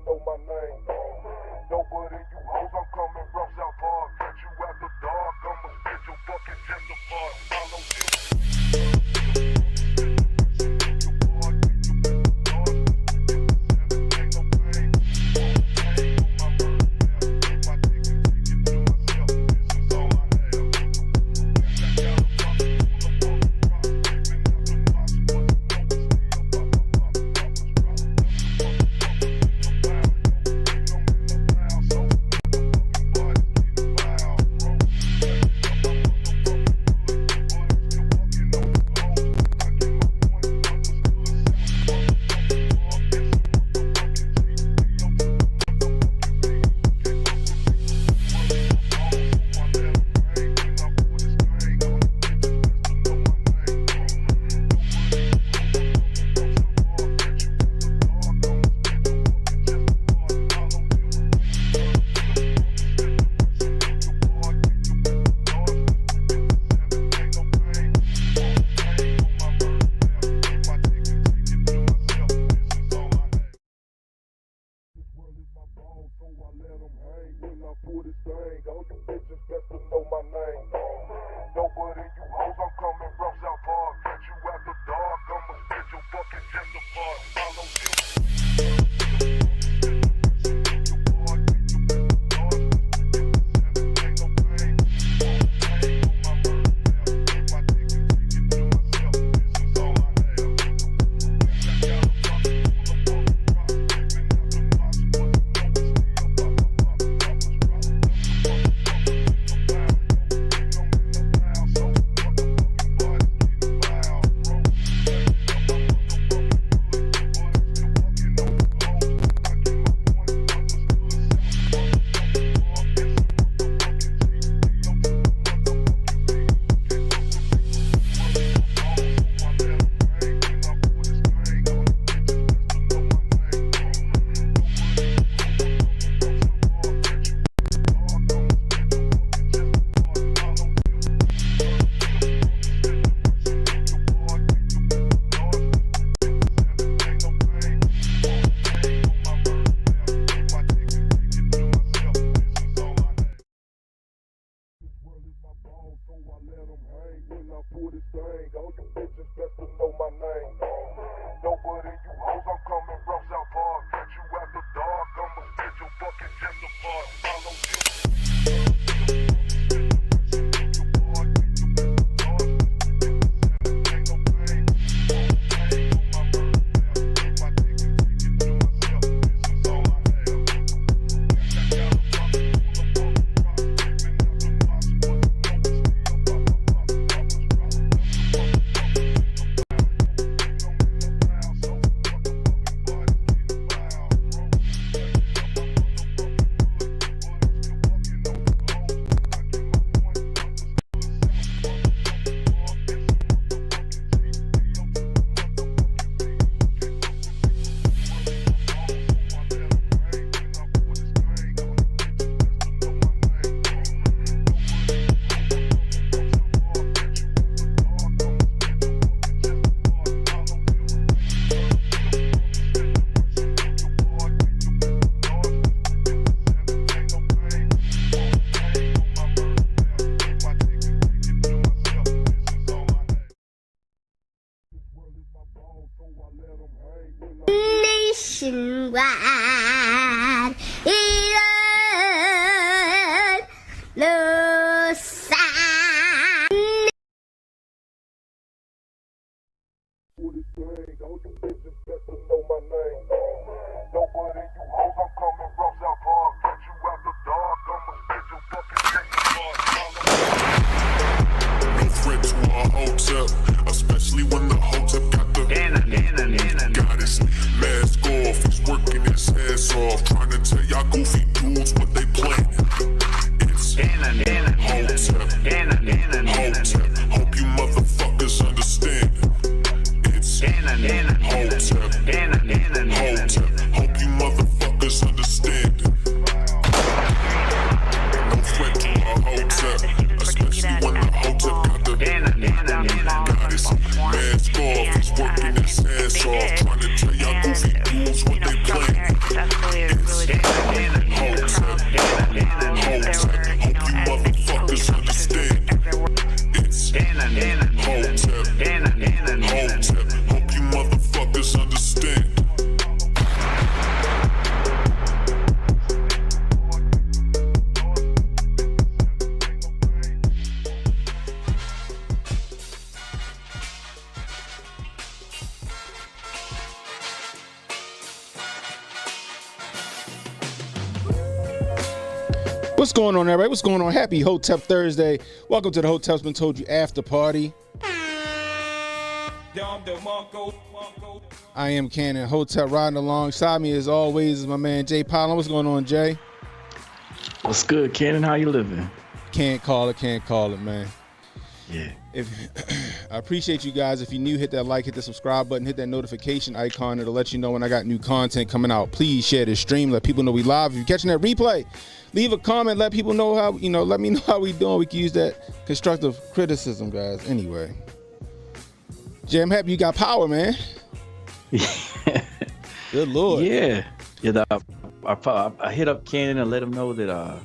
know my name. Nobody you hoes, I'm coming from South Park. Catch you after dark, I'ma spit your fucking chest apart. Follow you. Nationwide, Elon, the sign. Nobody you hoes, I'm coming from South Park. Catch you after dark, I'ma spit your fucking chest apart. No threat to our Hotep, especially when the Hotep got the goddess. Mask off, he's working his ass off, trying to tell y'all goofy dudes what they planning. It's Hotep, hope you motherfuckers understand. It's Hotep, hope you motherfuckers understand. No threat to our Hotep, especially when the Hotep got the goddess. Mask off, he's working his ass off, trying to tell y'all goofy dudes what they planning. What's going on, everybody? What's going on? Happy Hotep Thursday. Welcome to the Hotep's Been Told You After Party. I am CannonHotep. Riding alongside me, as always, is my man Jay Pollen. What's going on, Jay? What's good, Cannon? How you living? Can't call it, man. Yeah. I appreciate you guys. If you're new, hit that like, hit the subscribe button, hit that notification icon. It'll let you know when I got new content coming out. Please share this stream. Let people know we live. If you're catching that replay, leave a comment. Let people know how, let me know how we doing. We can use that constructive criticism, guys. Anyway. Jay, I'm happy you got power, man. Good Lord. Yeah. I hit up Cannon and let him know that our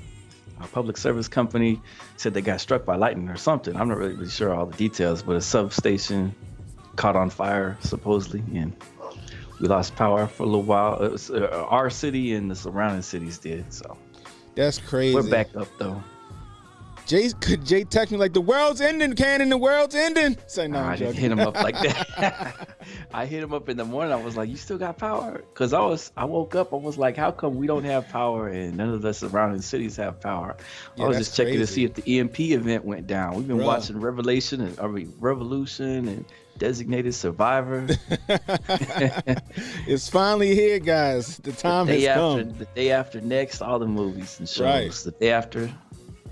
public service company said they got struck by lightning or something. I'm not really sure all the details, but a substation caught on fire supposedly, and we lost power for a little while. It was our city and the surrounding cities did. So that's crazy. We're back up though. Could Jay text me like, the world's ending, Cannon, the world's ending? Say no, I didn't hit him up like that. I hit him up in the morning. I was like, you still got power? Because I woke up, I was like, how come we don't have power and none of the surrounding cities have power? Yeah, I was just checking crazy. to see if the EMP event went down. We've been watching Revolution and Designated Survivor. It's finally here, guys. The time has come. The day after next, all the movies and shows. Right. The day after,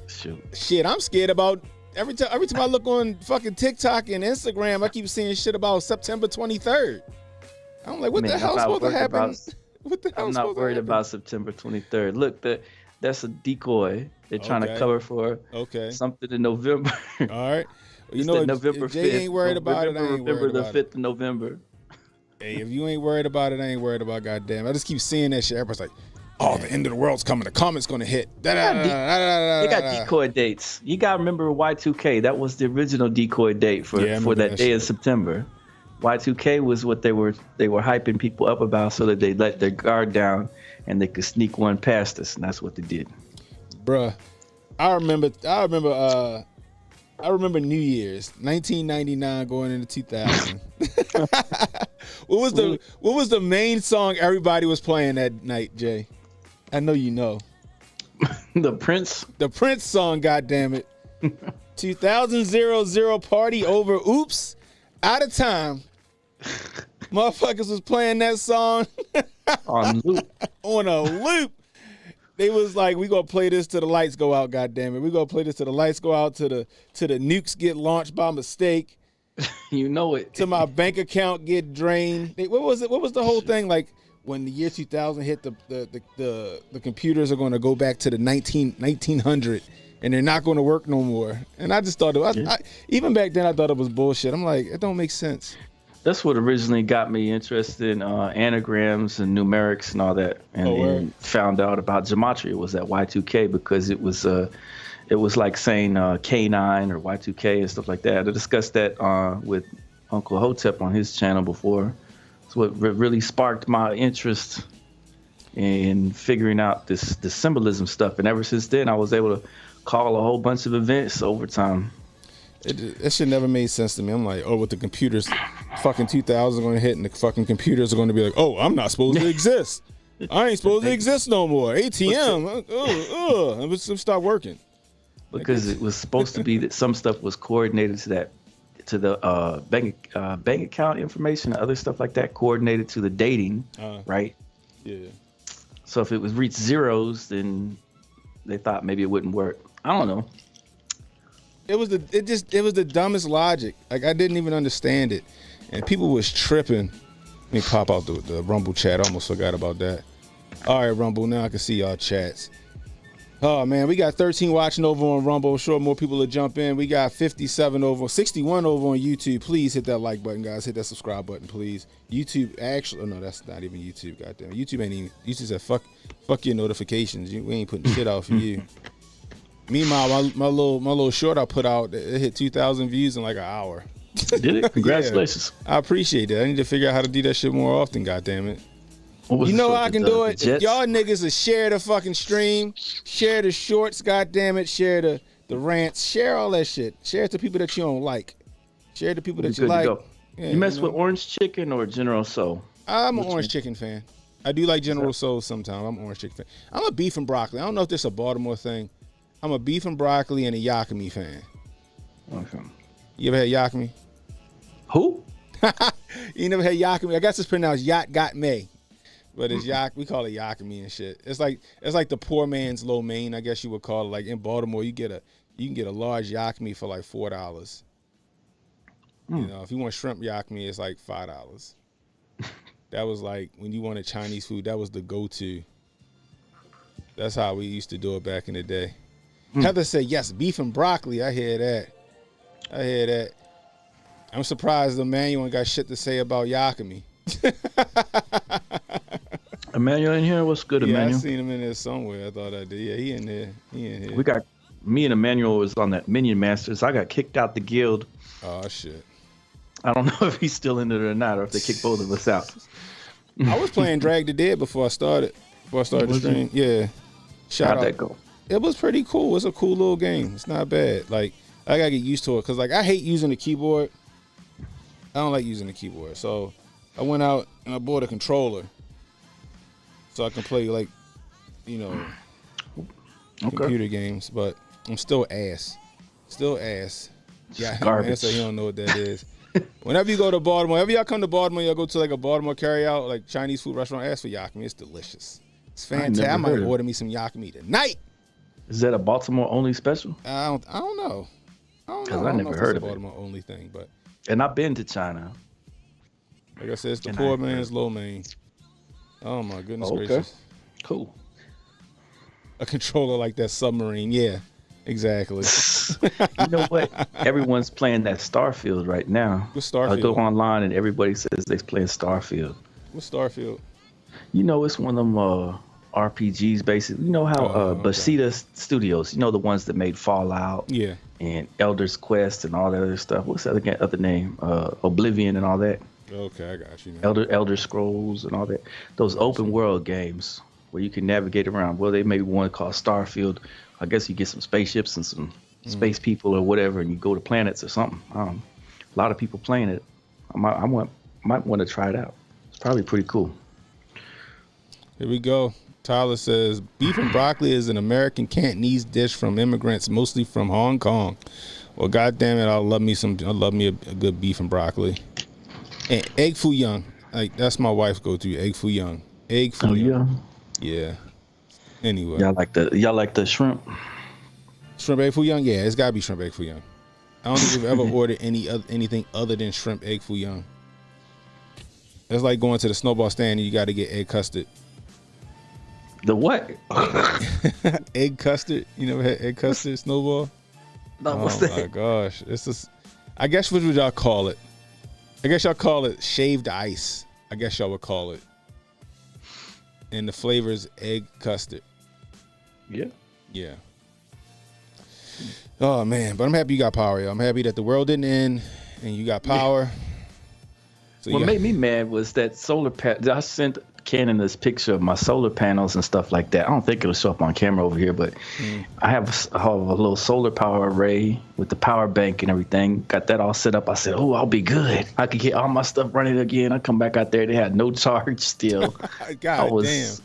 shoot. Shit, I'm scared about every time I look on fucking TikTok and Instagram, I keep seeing shit about September 23rd. I'm like, what the hell's supposed to happen? I'm not worried about September 23rd. Look, that's a decoy. They're trying to cover for something in November. All right. You know, November if Jay 5th. ain't worried about it, I ain't worried November about the it. 5th of November. Hey, if you ain't worried about it, I ain't worried about goddamn. I just keep seeing that shit. Everybody's like, oh, the end of the world's coming. The comet's going to hit. They got decoy dates. You got to remember Y2K. That was the original decoy date for that day in September. Y2K was what they were hyping people up about so that they let their guard down and they could sneak one past us, and that's what they did. Bruh, I remember New Year's 1999 going into 2000. What was the main song everybody was playing that night, Jay? I know you know. The Prince song, goddammit. 2000 party over. Oops, out of time. Motherfuckers was playing that song on loop. On a loop. They was like, we gonna play this till the lights go out, goddammit. We gonna play this till the lights go out, till the nukes get launched by mistake. You know it. Till my bank account get drained. What was it? What was the whole thing like? When the year 2000 hit, the computers are going to go back to the 1900 and they're not going to work no more. And I just thought, even back then, I thought it was bullshit. I'm like, it don't make sense. That's what originally got me interested in anagrams and numerics and all that, and found out about gematria was that Y2K because it was like saying K9 or Y2K and stuff like that. I discussed that with Uncle Hotep on his channel before. It's what really sparked my interest in figuring out the symbolism stuff, and ever since then, I was able to call a whole bunch of events over time. That shit never made sense to me. I'm like, with the computers, fucking 2000 are going to hit, and the fucking computers are going to be like, I'm not supposed to exist. I ain't supposed to exist no more. ATM, let's start working. Because it was supposed to be that some stuff was coordinated to the bank account information and other stuff like that, coordinated to the dating, right? Yeah. So if it was reached zeros, then they thought maybe it wouldn't work. I don't know. It was the dumbest logic. Like, I didn't even understand it, and people was tripping. Let me pop out the Rumble chat. I almost forgot about that. All right, Rumble. Now I can see y'all chats. Oh man, we got 13 watching over on Rumble. Sure, more people will jump in. We got 61 over on YouTube. Please hit that like button, guys. Hit that subscribe button, please. YouTube actually, no, that's not even YouTube. Goddamn, YouTube ain't even. YouTube said fuck your notifications. We ain't putting shit out for you. Meanwhile, my little short I put out, it hit 2,000 views in like an hour. Did it? Congratulations. Yeah, I appreciate that. I need to figure out how to do that shit more often. Goddamn it. You know how I can do it? If y'all niggas will share the fucking stream, share the shorts, goddammit, share the rants, share all that shit. Share it to people that you don't like. Share it to people that you like. Yeah, you mess with Orange Chicken or General Soul? I'm an Orange Chicken fan. I do like General Soul sometimes. I'm an Orange Chicken fan. I'm a beef and broccoli. I don't know if this is a Baltimore thing. I'm a beef and broccoli and a yakami fan. Okay. You ever had yakami? Who? You never had yakami? I guess it's pronounced yak got me, but it's yak. We call it yakami and shit. It's like the poor man's lo mein, I guess you would call it. Like in Baltimore, you can get a large yakami for like $4. You know, if you want shrimp yakami, it's like $5. That was like when you wanted Chinese food. That was the go-to. That's how we used to do it back in the day. Heather said, "Yes, beef and broccoli." I hear that. I'm surprised Emmanuel ain't got shit to say about yakami. Emmanuel in here? What's good, Yeah, Emmanuel? I seen him in there somewhere. I thought I did. Yeah, he in there. We got me and Emmanuel was on that Minion Masters. I got kicked out the guild. Oh shit. I don't know if he's still in it or not, or if they kicked both of us out. I was playing Drag the Dead before I started the stream. Yeah. How'd that go? It was pretty cool. It's a cool little game. It's not bad. Like, I gotta get used to it because like I hate using the keyboard. I don't like using the keyboard. So I went out and I bought a controller so I can play like, you know, computer games. But I'm still ass. Yeah, garbage. So you don't know what that is. Whenever you go to Baltimore, whenever y'all come to Baltimore, y'all go to like a Baltimore carryout, like Chinese food restaurant, ask for yakami. It's delicious. It's fantastic. I might order me some yakami tonight. Is that a Baltimore only special? I don't know. Because I never heard of it. Baltimore only thing, but And I've been to China. like I said, it's the poor man's lo mein. Oh my goodness Okay. gracious! Cool. A controller like that submarine, yeah, exactly. You know what? Everyone's playing that Starfield right now. What's Starfield? I go online and everybody says they're playing Starfield. What's Starfield? You know, it's one of them RPGs, basically. You know how okay. Bethesda Studios, you know, the ones that made Fallout Yeah. and Elder's Quest and all that other stuff. What's that other name? Oblivion and all that. Okay, I got you. Man. Elder Scrolls and all that. Those open world games where you can navigate around. Well, they maybe want to call Starfield. I guess you get some spaceships and some space people or whatever, and you go to planets or something. A lot of people playing it. I might want to try it out. It's probably pretty cool. Here we go. Tyler says beef and broccoli is an American Cantonese dish from immigrants, mostly from Hong Kong. Well, goddamn it, I love me a good beef and broccoli. And egg foo young, like that's my wife's go-to. Egg foo young. Oh yeah. Yeah. Anyway. Y'all like the shrimp? Shrimp egg foo young? Yeah, it's gotta be shrimp egg foo young. I don't think we've ever ordered anything other than shrimp egg foo young. It's like going to the snowball stand and you gotta get egg custard. The what? Egg custard? You never had egg custard snowball? No, what's that? Oh my gosh. It's just, I guess what would y'all call it? I guess y'all call it shaved ice. I guess y'all would call it. And the flavor is egg custard. Yeah. Yeah. Oh man, but I'm happy you got power, yo. I'm happy that the world didn't end and you got power. So What made me mad was that solar panel. I sent Cannon this picture of my solar panels and stuff like that. I don't think it'll show up on camera over here, but I have a little solar power array with the power bank and everything. Got that all set up. I said, "Oh, I'll be good. I could get all my stuff running again." I come back out there, they had no charge still. God damn.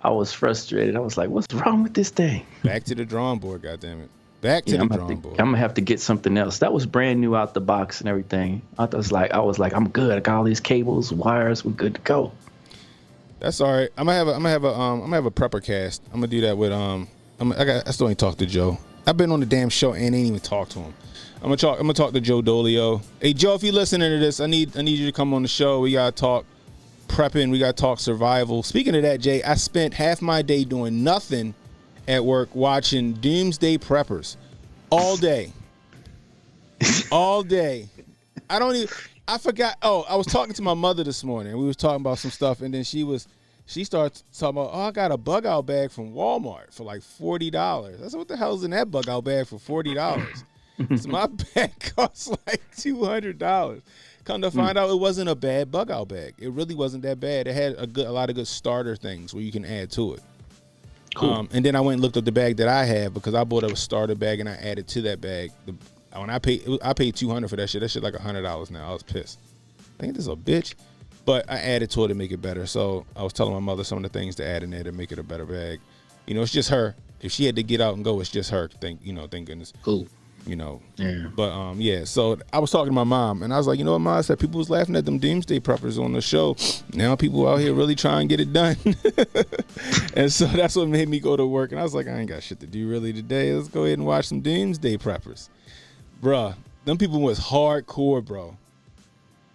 I was frustrated. I was like, "What's wrong with this thing?" Back to the drawing board, goddammit. Back to the drawing board. I'm gonna have to get something else. That was brand new out the box and everything. I was like, I'm good. I got all these cables, wires. We're good to go. That's all right. I'm gonna have a prepper cast. I'm gonna do that with I still ain't talked to Joe. I've been on the damn show and ain't even talked to him. I'm gonna talk to Joe Dolio. Hey Joe, if you're listening to this, I need you to come on the show. We gotta talk prepping. We gotta talk survival. Speaking of that, Jay, I spent half my day doing nothing at work watching Doomsday Preppers all day. All day. I forgot. Oh, I was talking to my mother this morning. We was talking about some stuff, and then she started talking about, I got a bug out bag from Walmart for like $40. I said, what the hell's in that bug out bag for $40? So my bag cost like $200. Come to find out, it wasn't a bad bug out bag. It really wasn't that bad. It had a lot of good starter things where you can add to it. Cool. And then I went and looked at the bag that I have because I bought a starter bag and I added to that bag. When I paid $200 for that shit. That shit like $100 now. I was pissed. I think this is a bitch, but I added to it to make it better. So I was telling my mother some of the things to add in there to make it a better bag. You know, it's just her. If she had to get out and go, it's just her. Thank goodness. Cool. Yeah. But yeah. So I was talking to my mom, and I was like, you know what, Mom? I said people was laughing at them doomsday preppers on the show. Now people out here really trying to get it done. And so that's what made me go to work. And I was like, I ain't got shit to do really today. Let's go ahead and watch some doomsday preppers, bruh. Them people was hardcore, bro.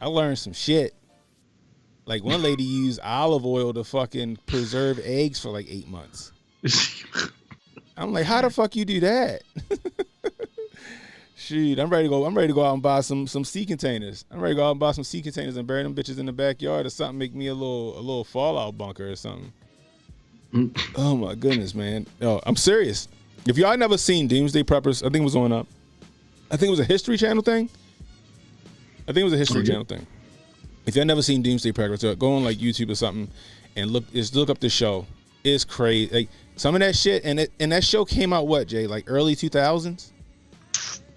I learned some shit. Like one lady used olive oil to fucking preserve eggs for like 8 months. I'm like, how the fuck you do that? Shoot, I'm ready to go out and buy some sea containers. I'm ready to go out and buy some sea containers and bury them bitches in the backyard or something. Make me a little fallout bunker or something. Oh my goodness, man. No, I'm serious. If y'all never seen Doomsday Preppers, I think it was on I think it was a History Channel thing. Channel thing. If y'all never seen Doomsday Preppers, go on like YouTube or something and look up the show. It's crazy. Like some of that shit, and that show came out what, Jay? Like early 2000s?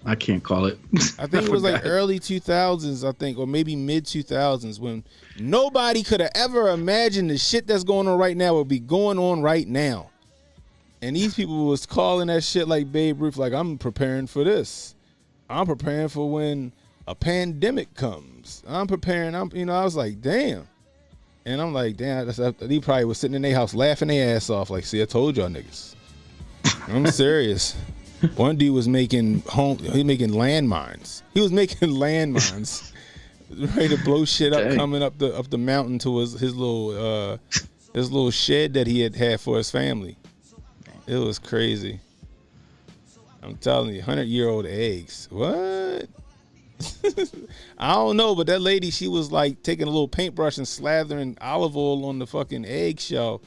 I can't call it. I think it was like early 2000s, I think, or maybe mid 2000s, when nobody could have ever imagined the shit that's going on right now would be going on right now. And these people was calling that shit like Babe Ruth, like, I'm preparing for this. I'm preparing for when a pandemic comes. I was like, damn. And I'm like, damn, he probably was sitting in their house laughing their ass off, like, see, I told y'all niggas. I'm serious. One dude was making landmines. He was making landmines, ready to blow shit up, coming up the mountain to his little shed that he had for his family. It was crazy. I'm telling you, 100-year-old eggs. What? I don't know, but that lady, she was like taking a little paintbrush and slathering olive oil on the fucking eggshell,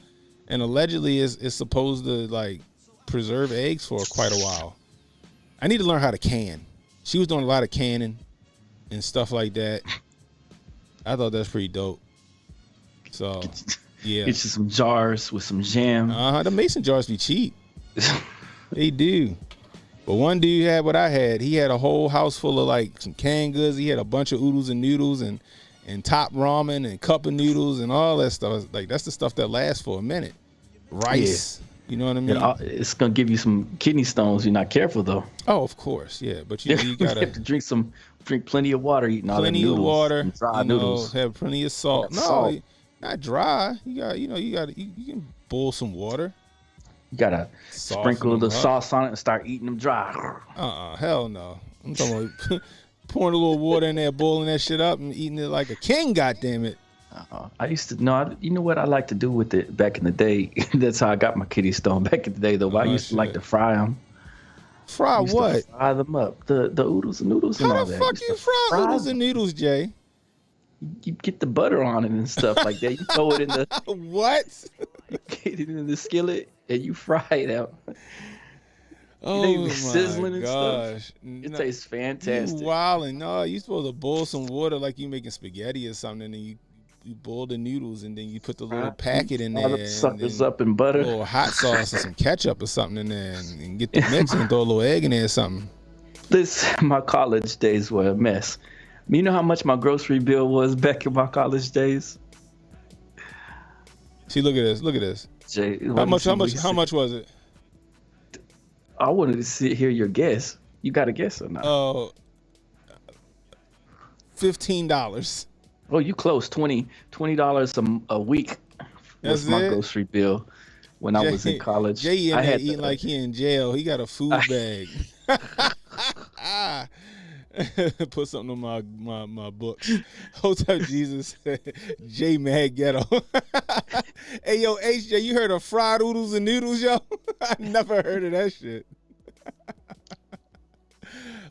and allegedly is supposed to like preserve eggs for quite a while. I need to learn how to can. She was doing a lot of canning and stuff like that. I thought that's pretty dope. So, yeah. Get you some jars with some jam. The mason jars be cheap. They do. But one dude had what I had. He had a whole house full of like some canned goods. He had a bunch of oodles and noodles and top ramen and cup of noodles and all that stuff. Like that's the stuff that lasts for a minute. Rice. Yeah. You know what I mean? It's gonna give you some kidney stones. You're not careful though. Oh, of course, yeah. But you gotta have to drink plenty of water. Eating all that noodles, plenty of water. Dry noodles. Have plenty of salt. No, not dry. You can boil some water. You gotta sprinkle the sauce on it and start eating them dry. Hell no. I'm talking about pouring a little water in there, boiling that shit up, and eating it like a king. Goddamn it. I used to know. You know what I like to do with it back in the day? That's how I got my kidney stone back in the day, though. I used to like to fry them. Fry what? Fry them up. The oodles and noodles and all that. How the fuck you fry oodles and noodles, Jay? You get the butter on it and stuff like that. You throw it in the what? You get it in the skillet and you fry it out. Oh my sizzling and gosh! Stuff. It tastes fantastic. You wildin'. No, you supposed to boil some water like you making spaghetti or something, and then you boil the noodles, and then you put the little packet in there. Suckers up in butter. A little hot sauce or some ketchup or something in there, and get the mix and throw a little egg in there or something. My college days were a mess. You know how much my grocery bill was back in my college days? See, look at this. Jay, how much was it? I wanted to hear your guess. You got a guess or not? $15. Oh, you close. $20 a week was my grocery bill when I was in college. Jay in there eating like he in jail. He got a food bag. Put something on my books. Hotep Jesus, J Mad Ghetto. Hey yo, HJ, you heard of fried oodles and noodles, yo? I never heard of that shit.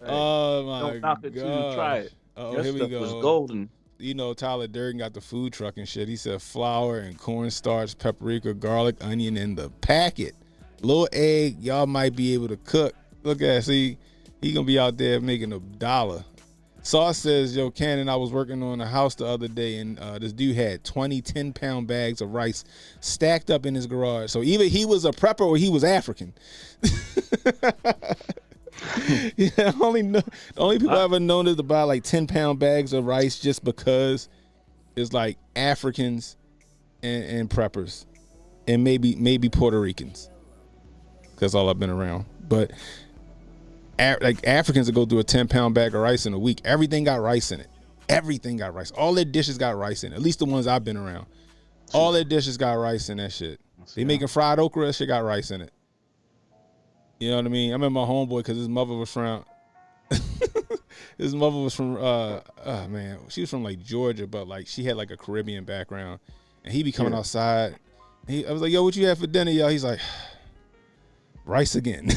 Oh my Don't knock it till you try it. Oh, here we go. Was golden. You know, Tyler Durden got the food truck and shit. He said flour and cornstarch, paprika, garlic, onion in the packet. Little egg, y'all might be able to cook. Look at, see, he gonna be out there making $1. Sauce says, yo, Cannon, I was working on a house the other day, and this dude had 20 10-pound bags of rice stacked up in his garage. So either he was a prepper or he was African. Yeah, the only people I've ever known is to buy like 10-pound bags of rice just because it's like Africans and preppers and maybe Puerto Ricans. That's all I've been around. But like Africans that go through a 10-pound bag of rice in a week, everything got rice in it. Everything got rice. All their dishes got rice in it. At least the ones I've been around. All their dishes got rice in that shit. They making fried okra, that shit got rice in it. You know what I mean? I remember my homeboy, because his mother was from his mother was from she was from like Georgia, but like she had like a Caribbean background. And he be coming outside. I was like, yo, what you have for dinner, y'all? He's like, rice again.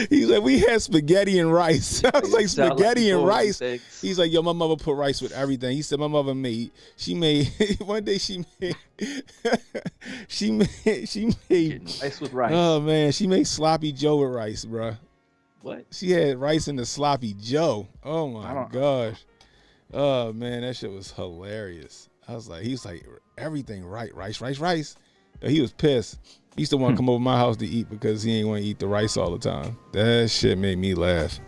He's like, we had spaghetti and rice. I was like, spaghetti and rice. He's like, yo, my mother put rice with everything. He said, my mother made one day she made rice with rice. Oh man, she made sloppy Joe with rice, bro. What? She had rice in the sloppy Joe. Oh my gosh. Oh man, that shit was hilarious. I was like, he was like, everything right, rice. He was pissed. He used to want to come over my house to eat because he ain't want to eat the rice all the time. That shit made me laugh.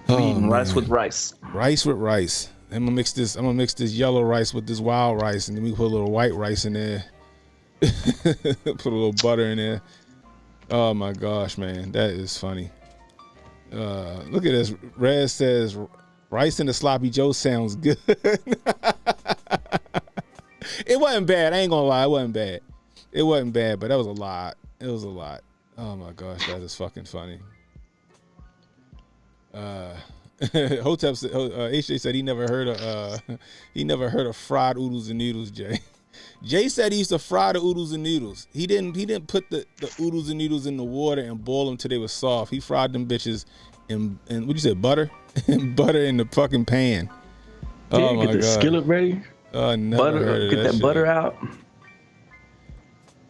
Eating rice with rice. Rice with rice. I'm gonna mix this yellow rice with this wild rice, and then we put a little white rice in there. Put a little butter in there. Oh my gosh, man, that is funny. Look at this. Red says rice in the sloppy Joe sounds good. It wasn't bad. I ain't gonna lie, it wasn't bad. It wasn't bad, but that was a lot. It was a lot. Oh my gosh, that is fucking funny. Hotep said, HJ said he never heard of fried oodles and noodles. Jay said he used to fry the oodles and noodles. He didn't put the oodles and noodles in the water and boil them till they were soft. He fried them bitches in what you say, butter? Butter in the fucking pan. Yeah, oh my God. Skillet ready. Butter, get that butter out.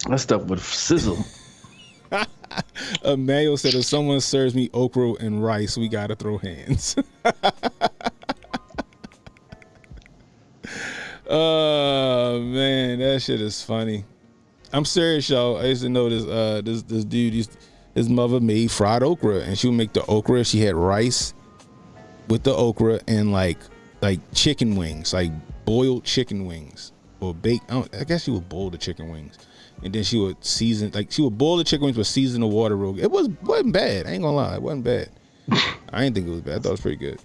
That stuff would sizzle. Emmanuel said, if someone serves me okra and rice, we gotta throw hands. Oh man, that shit is funny. I'm serious, y'all. I used to know this dude. His mother made fried okra, and she would make the okra. She had rice with the okra and like chicken wings, like boiled chicken wings or baked. I guess she would boil the chicken wings. And then she would season, like she would boil the chicken wings but season the water real good. It wasn't bad. I ain't gonna lie, it wasn't bad. I didn't think it was bad. I thought it was pretty good.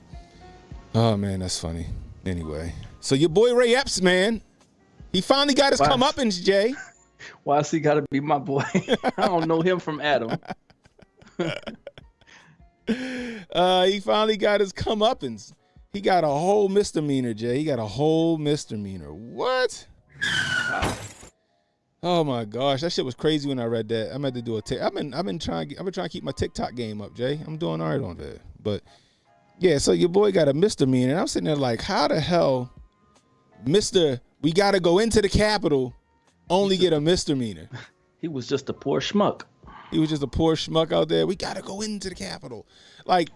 Oh man, that's funny. Anyway, so your boy Ray Epps, man, he finally got his comeuppance, Jay. Why's he gotta be my boy? I don't know him from Adam. He finally got his comeuppance. He got a whole misdemeanor, Jay. He got a whole misdemeanor. What? Oh my gosh, that shit was crazy when I read that. I'm about to do a I've been trying to keep my TikTok game up, Jay. I'm doing all right on that. But yeah, so your boy got a misdemeanor, and I'm sitting there like, how the hell, we got to go into the Capitol, only get a misdemeanor? He was just a poor schmuck. He was just a poor schmuck out there. We got to go into the Capitol. Like,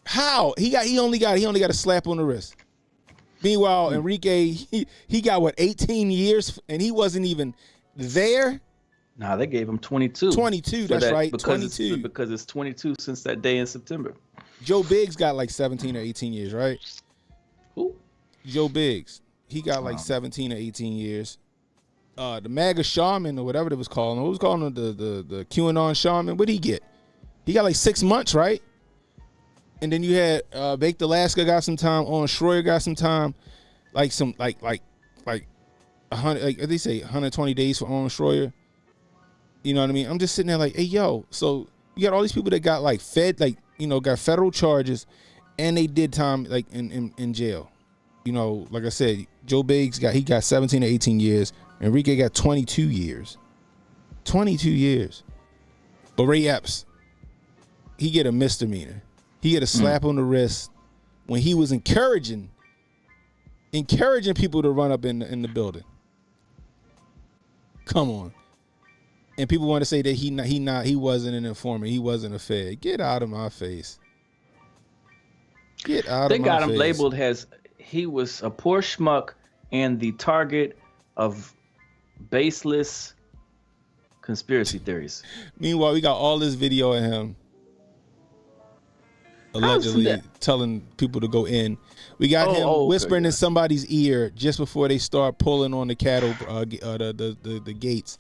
how? He only got a slap on the wrist. Meanwhile, Enrique, he got what, 18 years, and he wasn't even there. Nah, they gave him 22. 22, that's right, 22. Because it's 22 since that day in September. Joe Biggs got like 17 or 18 years, right? Who? Joe Biggs. He got like 17 or 18 years. The MAGA shaman or whatever it was calling. What was calling him? The QAnon shaman. What did he get? He got like 6 months, right? And then you had Baked Alaska got some time. On Schroyer got some time. Like some like 100, like they say 120 days for On Schroyer. You know what I mean? I'm just sitting there like, hey yo, so you got all these people that got like got federal charges, and they did time like in jail. You know, like I said, Joe Biggs got 17 or 18 years. Enrique got 22 years. 22 years. But Ray Epps, he get a misdemeanor. He get a slap on the wrist when he was encouraging people to run up in the building. Come on. And people want to say that he wasn't an informant. He wasn't a fed. Get out of my face. Get out of my face. They got him labeled as he was a poor schmuck and the target of baseless conspiracy theories. Meanwhile, we got all this video of him. allegedly telling people to go in. We got him whispering in somebody's ear just before they start pulling on the cattle, the gates,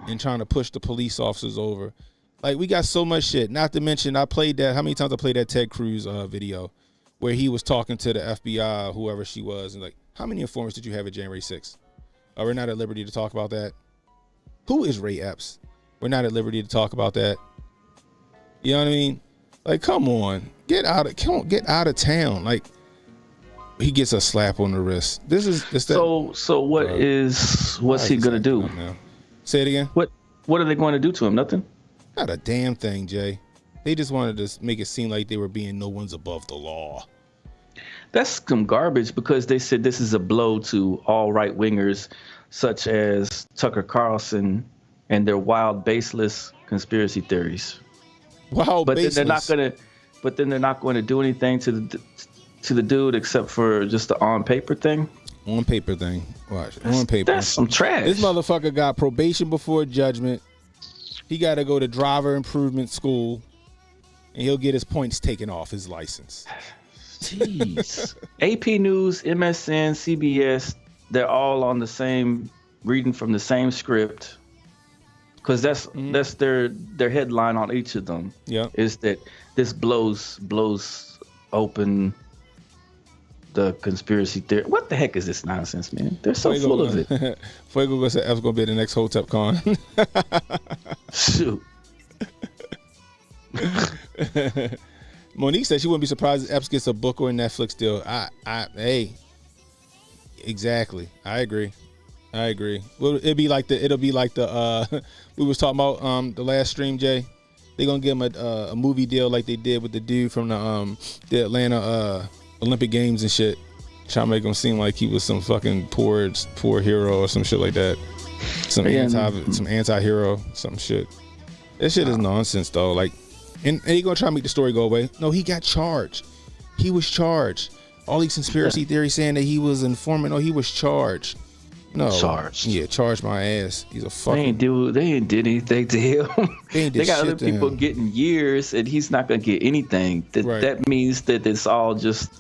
and trying to push the police officers over. Like, we got so much shit. Not to mention, I played that. How many times I played that Ted Cruz video where he was talking to the FBI, whoever she was, and like, how many informants did you have at January 6th? We're not at liberty to talk about that. Who is Ray Epps? We're not at liberty to talk about that. You know what I mean? Like, come on, get out of town. Like, he gets a slap on the wrist. So what's he gonna do? Say it again. What are they going to do to him? Nothing. Not a damn thing, Jay. They just wanted to make it seem like they were being no one's above the law. That's some garbage, because they said this is a blow to all right wingers such as Tucker Carlson and their wild, baseless conspiracy theories. Wow, but baseless. then they're not going to do anything to the dude except for just the on paper thing. On paper thing. Watch. On paper. That's some trash. This motherfucker got probation before judgment. He got to go to driver improvement school, and he'll get his points taken off his license. Jeez. AP News, MSN, CBS, they're all on the same, reading from the same script. Because that's their headline on each of them. Yeah. Is that this blows open the conspiracy theory. What the heck is this nonsense, man? They're so full of it. Fuego goes to F's gonna be the next Hotep con. Shoot. Monique said she wouldn't be surprised if Epps gets a book or a Netflix deal. Hey, exactly. I agree. Well, it'll be like the we was talking about the last stream, Jay. They're gonna give him a movie deal like they did with the dude from the Atlanta Olympic Games and shit. Trying to make him seem like he was some fucking poor hero or some shit like that. Some anti-hero, some shit. That shit is nonsense though. Like, and he gonna try to make the story go away. No, he got charged. He was charged. All these conspiracy theories saying that he was informant. No, he was charged. No. Charged. Yeah, charged my ass. He's a fucking. They ain't did anything to him. They got other people getting years, and he's not gonna get anything. That means that it's all just,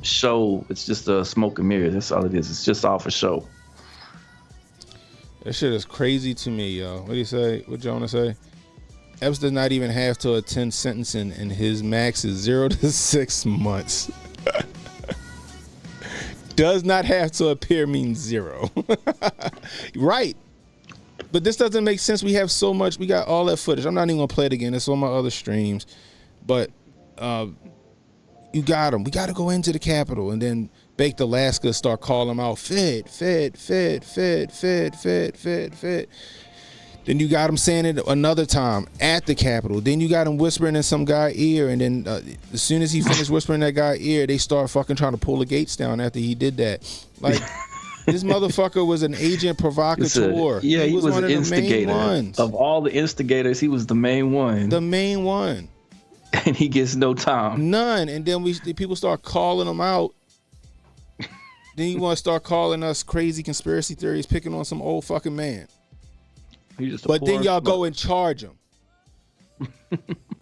show. It's just a smoke and mirrors. That's all it is. It's just all for show. That shit is crazy to me, yo. What do you say? What you want to say? Epps does not even have to attend sentencing, and his max is 0 to 6 months. Does not have to appear means 0. Right. But this doesn't make sense. We have so much. We got all that footage. I'm not even going to play it again. It's on my other streams. But you got him. We got to go into the Capitol. And then Baked Alaska start calling him out. Fed. Then you got him saying it another time at the Capitol. Then you got him whispering in some guy's ear. And then as soon as he finished whispering in that guy's ear, they start fucking trying to pull the gates down after he did that. Like, this motherfucker was an agent provocateur. He was one an instigator. Of all the instigators, he was the main one. The main one. And he gets no time. None. And then people start calling him out. Then you want to start calling us crazy conspiracy theories, picking on some old fucking man. But then y'all go and charge him.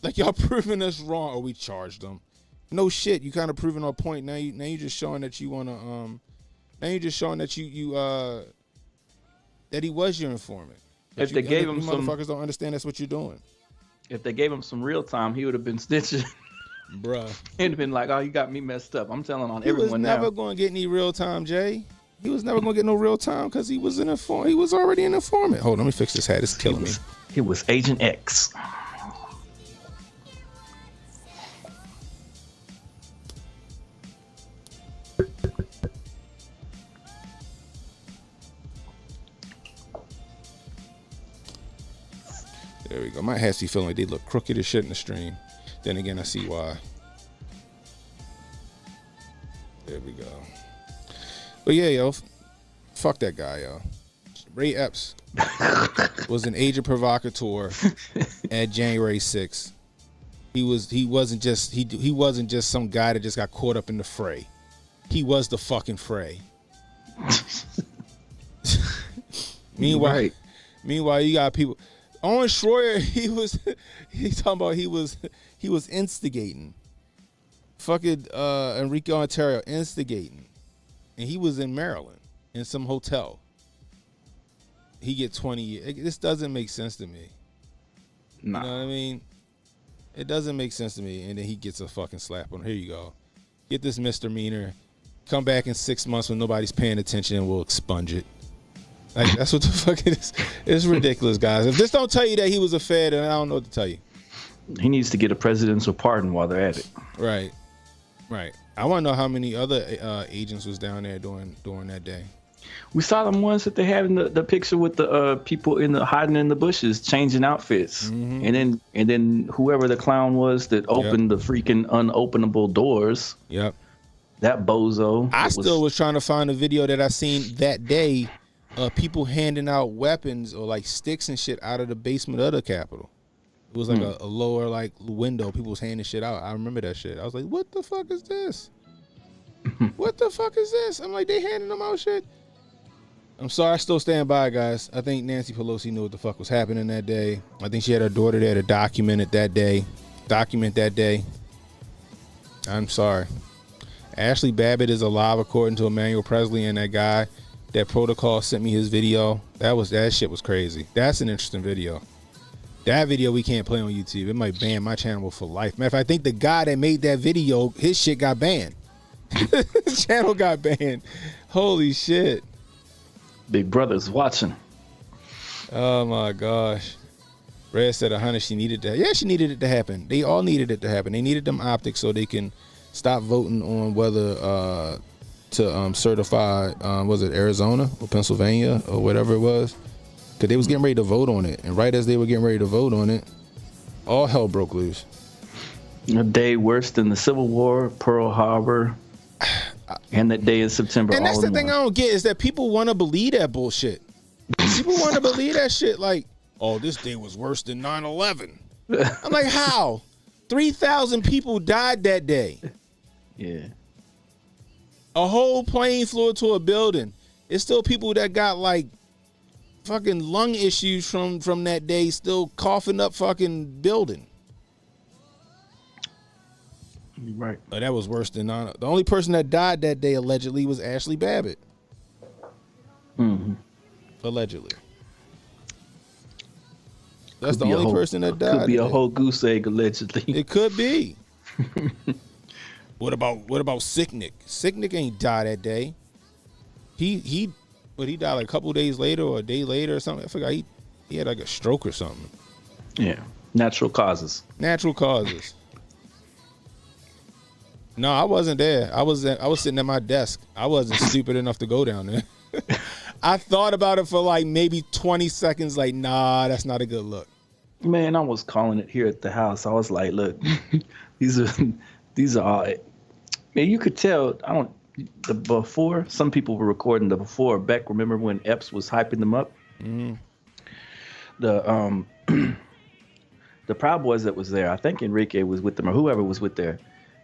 Like, y'all proving us wrong. Oh, we charged him. No shit. You kind of proving our point. Now you just showing that you want to now you're just showing that you that he was your informant. If they gave him some motherfuckers don't understand that's what you're doing. If they gave him some real time, he would have been snitching. Bruh. He'd have been like, "Oh, you got me messed up. I'm telling on everyone now." He was never going to get any real time, Jay. He was never going to get no real time because he was an informant. He was already an informant. Hold on, let me fix this hat. It's killing me. He was Agent X. There we go. My hats be feeling like they look crooked as shit in the stream. Then again, I see why. There we go. But yeah, yo, fuck that guy, yo. Ray Epps was an agent provocateur at January 6th. He wasn't just some guy that just got caught up in the fray. He was the fucking fray. Meanwhile, you got people. Owen Schroyer, he's talking about he was instigating. Fucking Enrique Ontario instigating. And he was in Maryland in some hotel. He get 20 years. This doesn't make sense to me. Nah. You know what I mean? It doesn't make sense to me. And then he gets a fucking slap on. Here you go. Get this misdemeanor. Come back in 6 months when nobody's paying attention and we'll expunge it. Like, that's what the fuck it is. It's ridiculous, guys. If this don't tell you that he was a Fed, then I don't know what to tell you. He needs to get a presidential pardon while they're at it. Right. I want to know how many other agents was down there during that day. We saw them ones that they had in the picture with the people hiding in the bushes, changing outfits, and then whoever the clown was that opened the freaking unopenable doors. Yep. That bozo. I still was trying to find a video that I seen that day, people handing out weapons or like sticks and shit out of the basement of the Capitol. It was like a lower like window. People was handing shit out. I remember that shit. I was like, what the fuck is this? What the fuck is this? I'm like, they handing them out shit. I'm sorry, I still stand by, guys. I think Nancy Pelosi knew what the fuck was happening that day. I think she had her daughter there to document that day. I'm sorry. Ashley Babbitt is alive, according to Emmanuel Presley, and that guy, that protocol sent me his video. That shit was crazy. That's an interesting video. That video we can't play on YouTube. It might ban my channel for life. Matter of fact, I think the guy that made that video, his shit got banned. His channel got banned. Holy shit. Big Brother's watching. Oh my gosh. Red said 100. She needed that. Yeah, she needed it to happen. They all needed it to happen. They needed them optics so they can stop voting on whether to certify, was it Arizona or Pennsylvania or whatever it was? Because they was getting ready to vote on it. And right as they were getting ready to vote on it, all hell broke loose. A day worse than the Civil War, Pearl Harbor, and that day in September. And that's the thing I don't get is that people want to believe that bullshit. People want to believe that shit like, oh, this day was worse than 9/11. I'm like, how? 3,000 people died that day. Yeah. A whole plane flew into a building. It's still people that got like fucking lung issues from that day still coughing up fucking building. You're right. But that was worse than 9. The only person that died that day allegedly was Ashley Babbitt. Mm-hmm. Allegedly. That's the only person that died. Could be a whole goose egg, allegedly. It could be. What about Sicknick? Sicknick ain't died that day. He died like a couple days later or a day later or something. I forgot he had like a stroke or something. Yeah. Natural causes. No, I wasn't there. I was sitting at my desk. I wasn't stupid enough to go down there. I thought about it for like maybe 20 seconds. Like, nah, that's not a good look. Man, I was calling it here at the house. I was like, look, these are all. Man, you could tell. The before. Some people were recording the before. Beck, remember when Epps was hyping them up? Mm-hmm. The Proud Boys that was there. I think Enrique was with them or whoever was with there.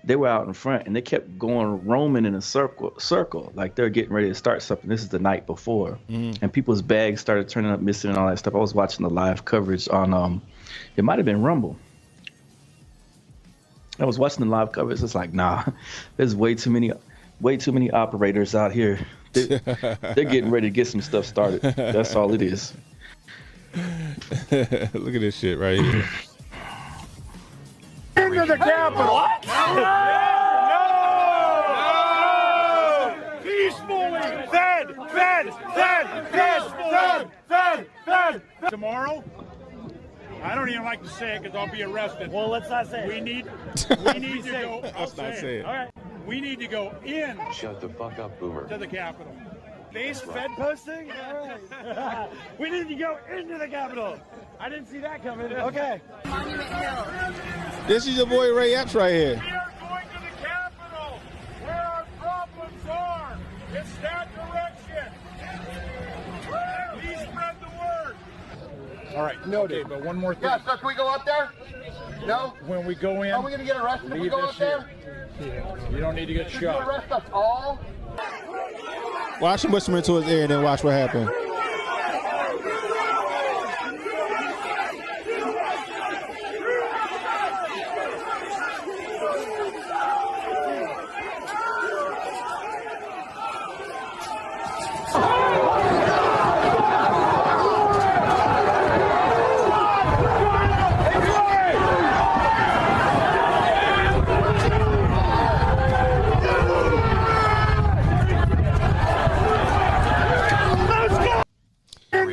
They were out in front and they kept going roaming in a circle like they're getting ready to start something. This is the night before, and people's bags started turning up missing and all that stuff. I was watching the live coverage on it might have been Rumble. I was watching the live coverage. It's like, nah, there's way too many operators out here. They're getting ready to get some stuff started. That's all it is. Look at this shit right here. Into the Capitol! What? No! Peacefully! Fed! Tomorrow? I don't even like to say it because I'll be arrested. Well, let's not say it. We need to go. Let's not say it. All right. We need to go in. Shut the fuck up, Boomer. To the Capitol. Base Fed posting? All right. We need to go into the Capitol. I didn't see that coming. Okay. This is your boy Ray Epps right here. We are going to the Capitol, where our problems are. It's that direction. Please spread the word. All right. Noted. Okay, but one more thing. Yeah, so can we go up there? No? When we go in, Are we going to get arrested if we leave go this up there? here. You don't need to get Did you shot. arrest us all? Watch him whisper into his ear and then watch what happened.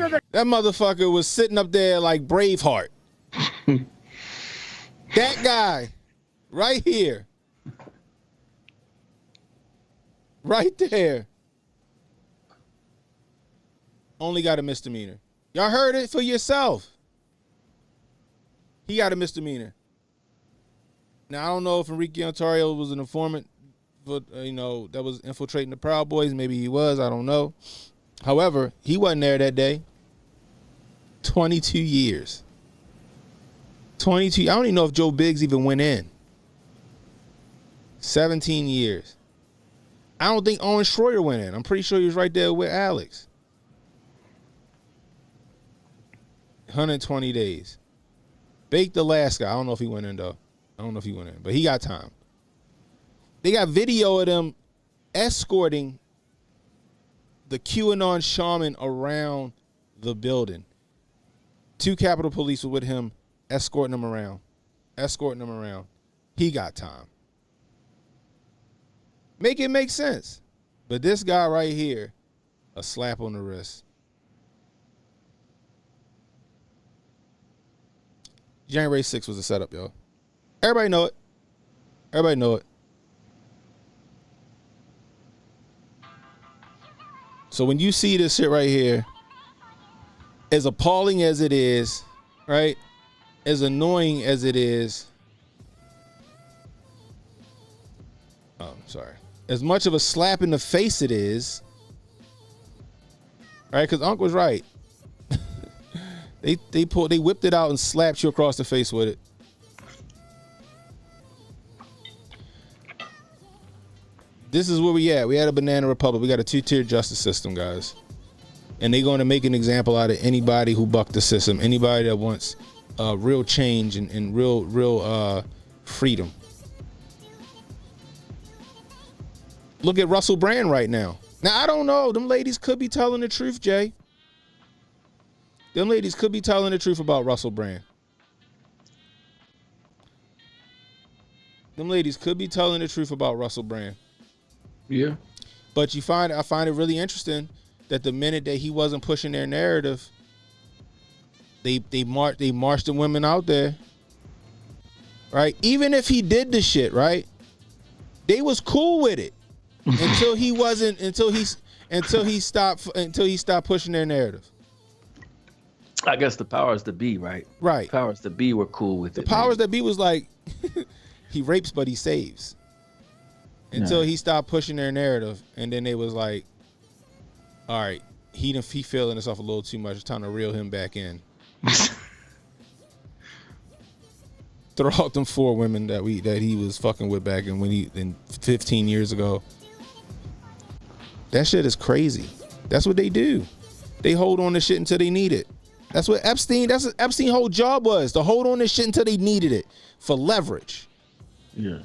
into the That motherfucker was sitting up there like Braveheart. That guy, right here, right there, only got a misdemeanor. Y'all heard it for yourself. He got a misdemeanor. Now, I don't know if Enrique Ontario was an informant, but that was infiltrating the Proud Boys. Maybe he was. I don't know. However, he wasn't there that day. 22 years. 22. I don't even know if Joe Biggs even went in. 17 years. I don't think Owen Schroyer went in. I'm pretty sure he was right there with Alex. 120 days. Baked Alaska. I don't know if he went in, though. I don't know if he went in, but he got time. They got video of them escorting the QAnon shaman around the building. 2 Capitol Police were with him, escorting him around. He got time. Make it make sense. But this guy right here, a slap on the wrist. January 6th was a setup, yo. Everybody know it. So when you see this shit right here, as appalling as it is, right? As annoying as it is. Oh, sorry. As much of a slap in the face it is. Right? Because Unc was right. They whipped it out and slapped you across the face with it. This is where we at. We had a banana republic. We got a 2-tier justice system, guys. And they're going to make an example out of anybody who bucked the system. Anybody that wants real change and real freedom. Look at Russell Brand right now. Now, I don't know. Them ladies could be telling the truth, Jay. Them ladies could be telling the truth about Russell Brand. Them ladies could be telling the truth about Russell Brand. Yeah. But I find it really interesting that the minute that he wasn't pushing their narrative, they marched the women out there. Right? Even if he did the shit, right? They was cool with it until he stopped pushing their narrative. I guess the powers that be, right? Right. Powers that be were cool with it. The powers that be was like, he rapes but he saves. Until he stopped pushing their narrative, and then they was like, all right, he feeling himself a little too much. It's time to reel him back in. Throw out them 4 women that he was fucking with back in 15 years ago. That shit is crazy. That's what they do. They hold on to shit until they need it. That's what Epstein's whole job was, to hold on to shit until they needed it for leverage. Yeah.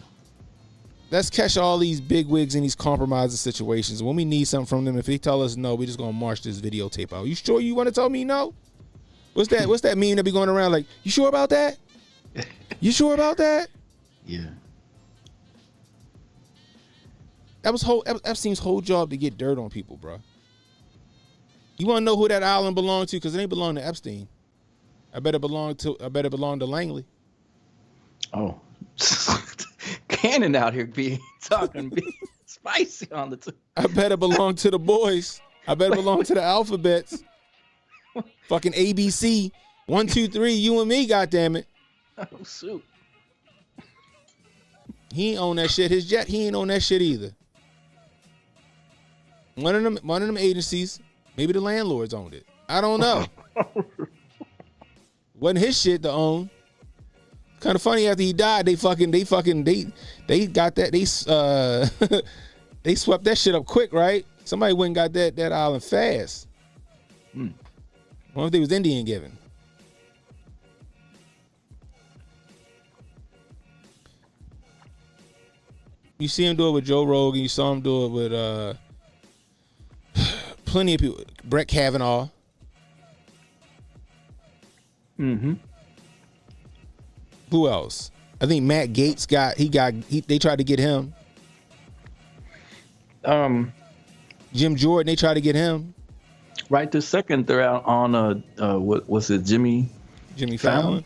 Let's catch all these big wigs in these compromising situations. When we need something from them, if they tell us no, we just gonna march this videotape out. You sure you want to tell me no? What's that meme that be going around like, you sure about that? You sure about that? Yeah. That was Epstein's whole job, to get dirt on people, bro. You want to know who that island belonged to? Because it ain't belong to Epstein. I bet it belonged to Langley. Oh. Cannon out here being spicy on the two. I bet it belonged to the boys. I bet it belonged to the alphabets. Fucking ABC. 1, 2, 3, you and me, goddammit. Oh, shoot. He ain't own that shit. His jet, he ain't own that shit either. One of them agencies, maybe the landlords owned it. I don't know. Wasn't his shit to own. Kind of funny, after he died, they got that, they swept that shit up quick, right? Somebody went and got that island fast. Wonder if they was Indian given. You see him do it with Joe Rogan. You saw him do it with plenty of people. Brett Kavanaugh. Mm-hmm. Who else? I think Matt Gaetz they tried to get him. Jim Jordan, they tried to get him. Right this second, they're out on what was it, Jimmy Fallon?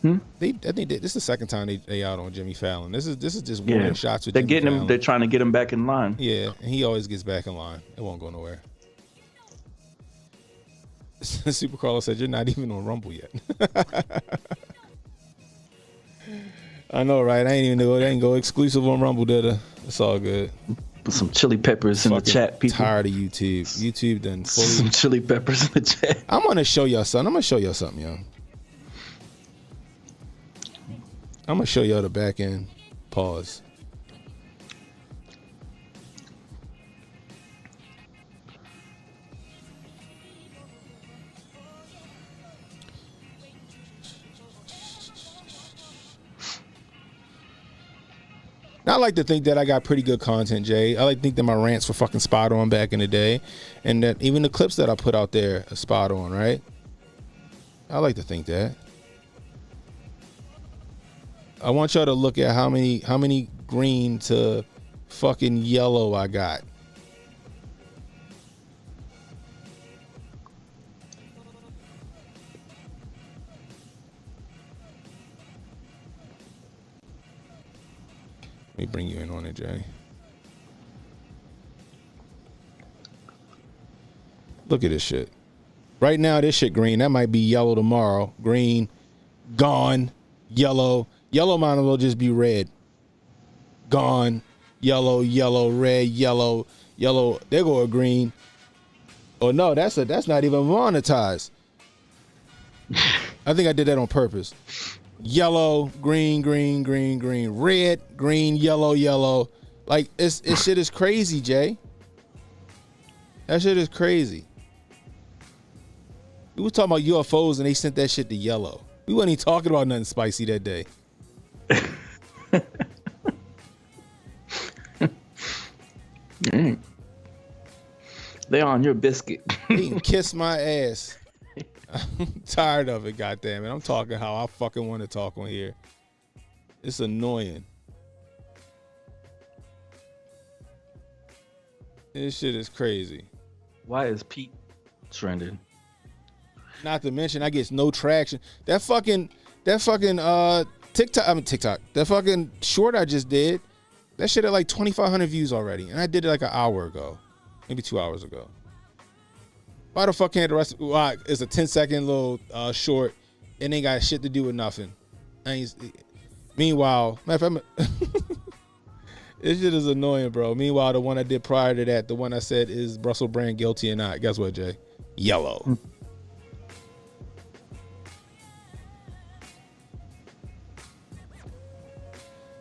Hmm? I think this is the second time they out on Jimmy Fallon. This is just warning shots with they're Jimmy getting Fallon. him. They're trying to get him back in line. Yeah, and he always gets back in line. It won't go nowhere. Super Carlo said, "You're not even on Rumble yet." I know, right? I ain't even know. They ain't go exclusive on Rumble, did I? It's all good. Put some chili peppers in the chat, people. Tired of YouTube. YouTube done fully. Some chili peppers in the chat. I'm gonna show y'all something. I'm gonna show y'all something, yo. I'm gonna show y'all the back end. Pause. I like to think that I got pretty good content, Jay. I like to think that my rants were fucking spot on back in the day, and that even the clips that I put out there are spot on, right? I like to think that. I want y'all to look at how many green to fucking yellow I got. Let me bring you in on it, Jay. Look at this shit. Right now, this shit green. That might be yellow tomorrow. Green, gone, yellow. Yellow might as well just be red. Gone, yellow, yellow, red, yellow, yellow. There go a green. Oh no, that's not even monetized. I think I did that on purpose. Yellow, green, green, green, green, red, green, yellow, yellow. Like it shit is crazy, Jay. That shit is crazy. We were talking about UFOs and they sent that shit to yellow. We wasn't even talking about nothing spicy that day. They on your biscuit. They can kiss my ass. I'm tired of it, goddamn it. I'm talking how I fucking want to talk on here. It's annoying. This shit is crazy. Why is Pete trending? Not to mention, I get no traction. That fucking TikTok. That fucking short I just did. That shit had like 2,500 views already, and I did it like an hour ago, maybe 2 hours ago. Why the fuck can't the rest? Why it's a 10-second little short, and ain't got shit to do with nothing. Meanwhile, matter of fact, this shit is annoying, bro. Meanwhile, the one I did prior to that, the one I said is Brussels brand guilty or not. Guess what, Jay? Yellow.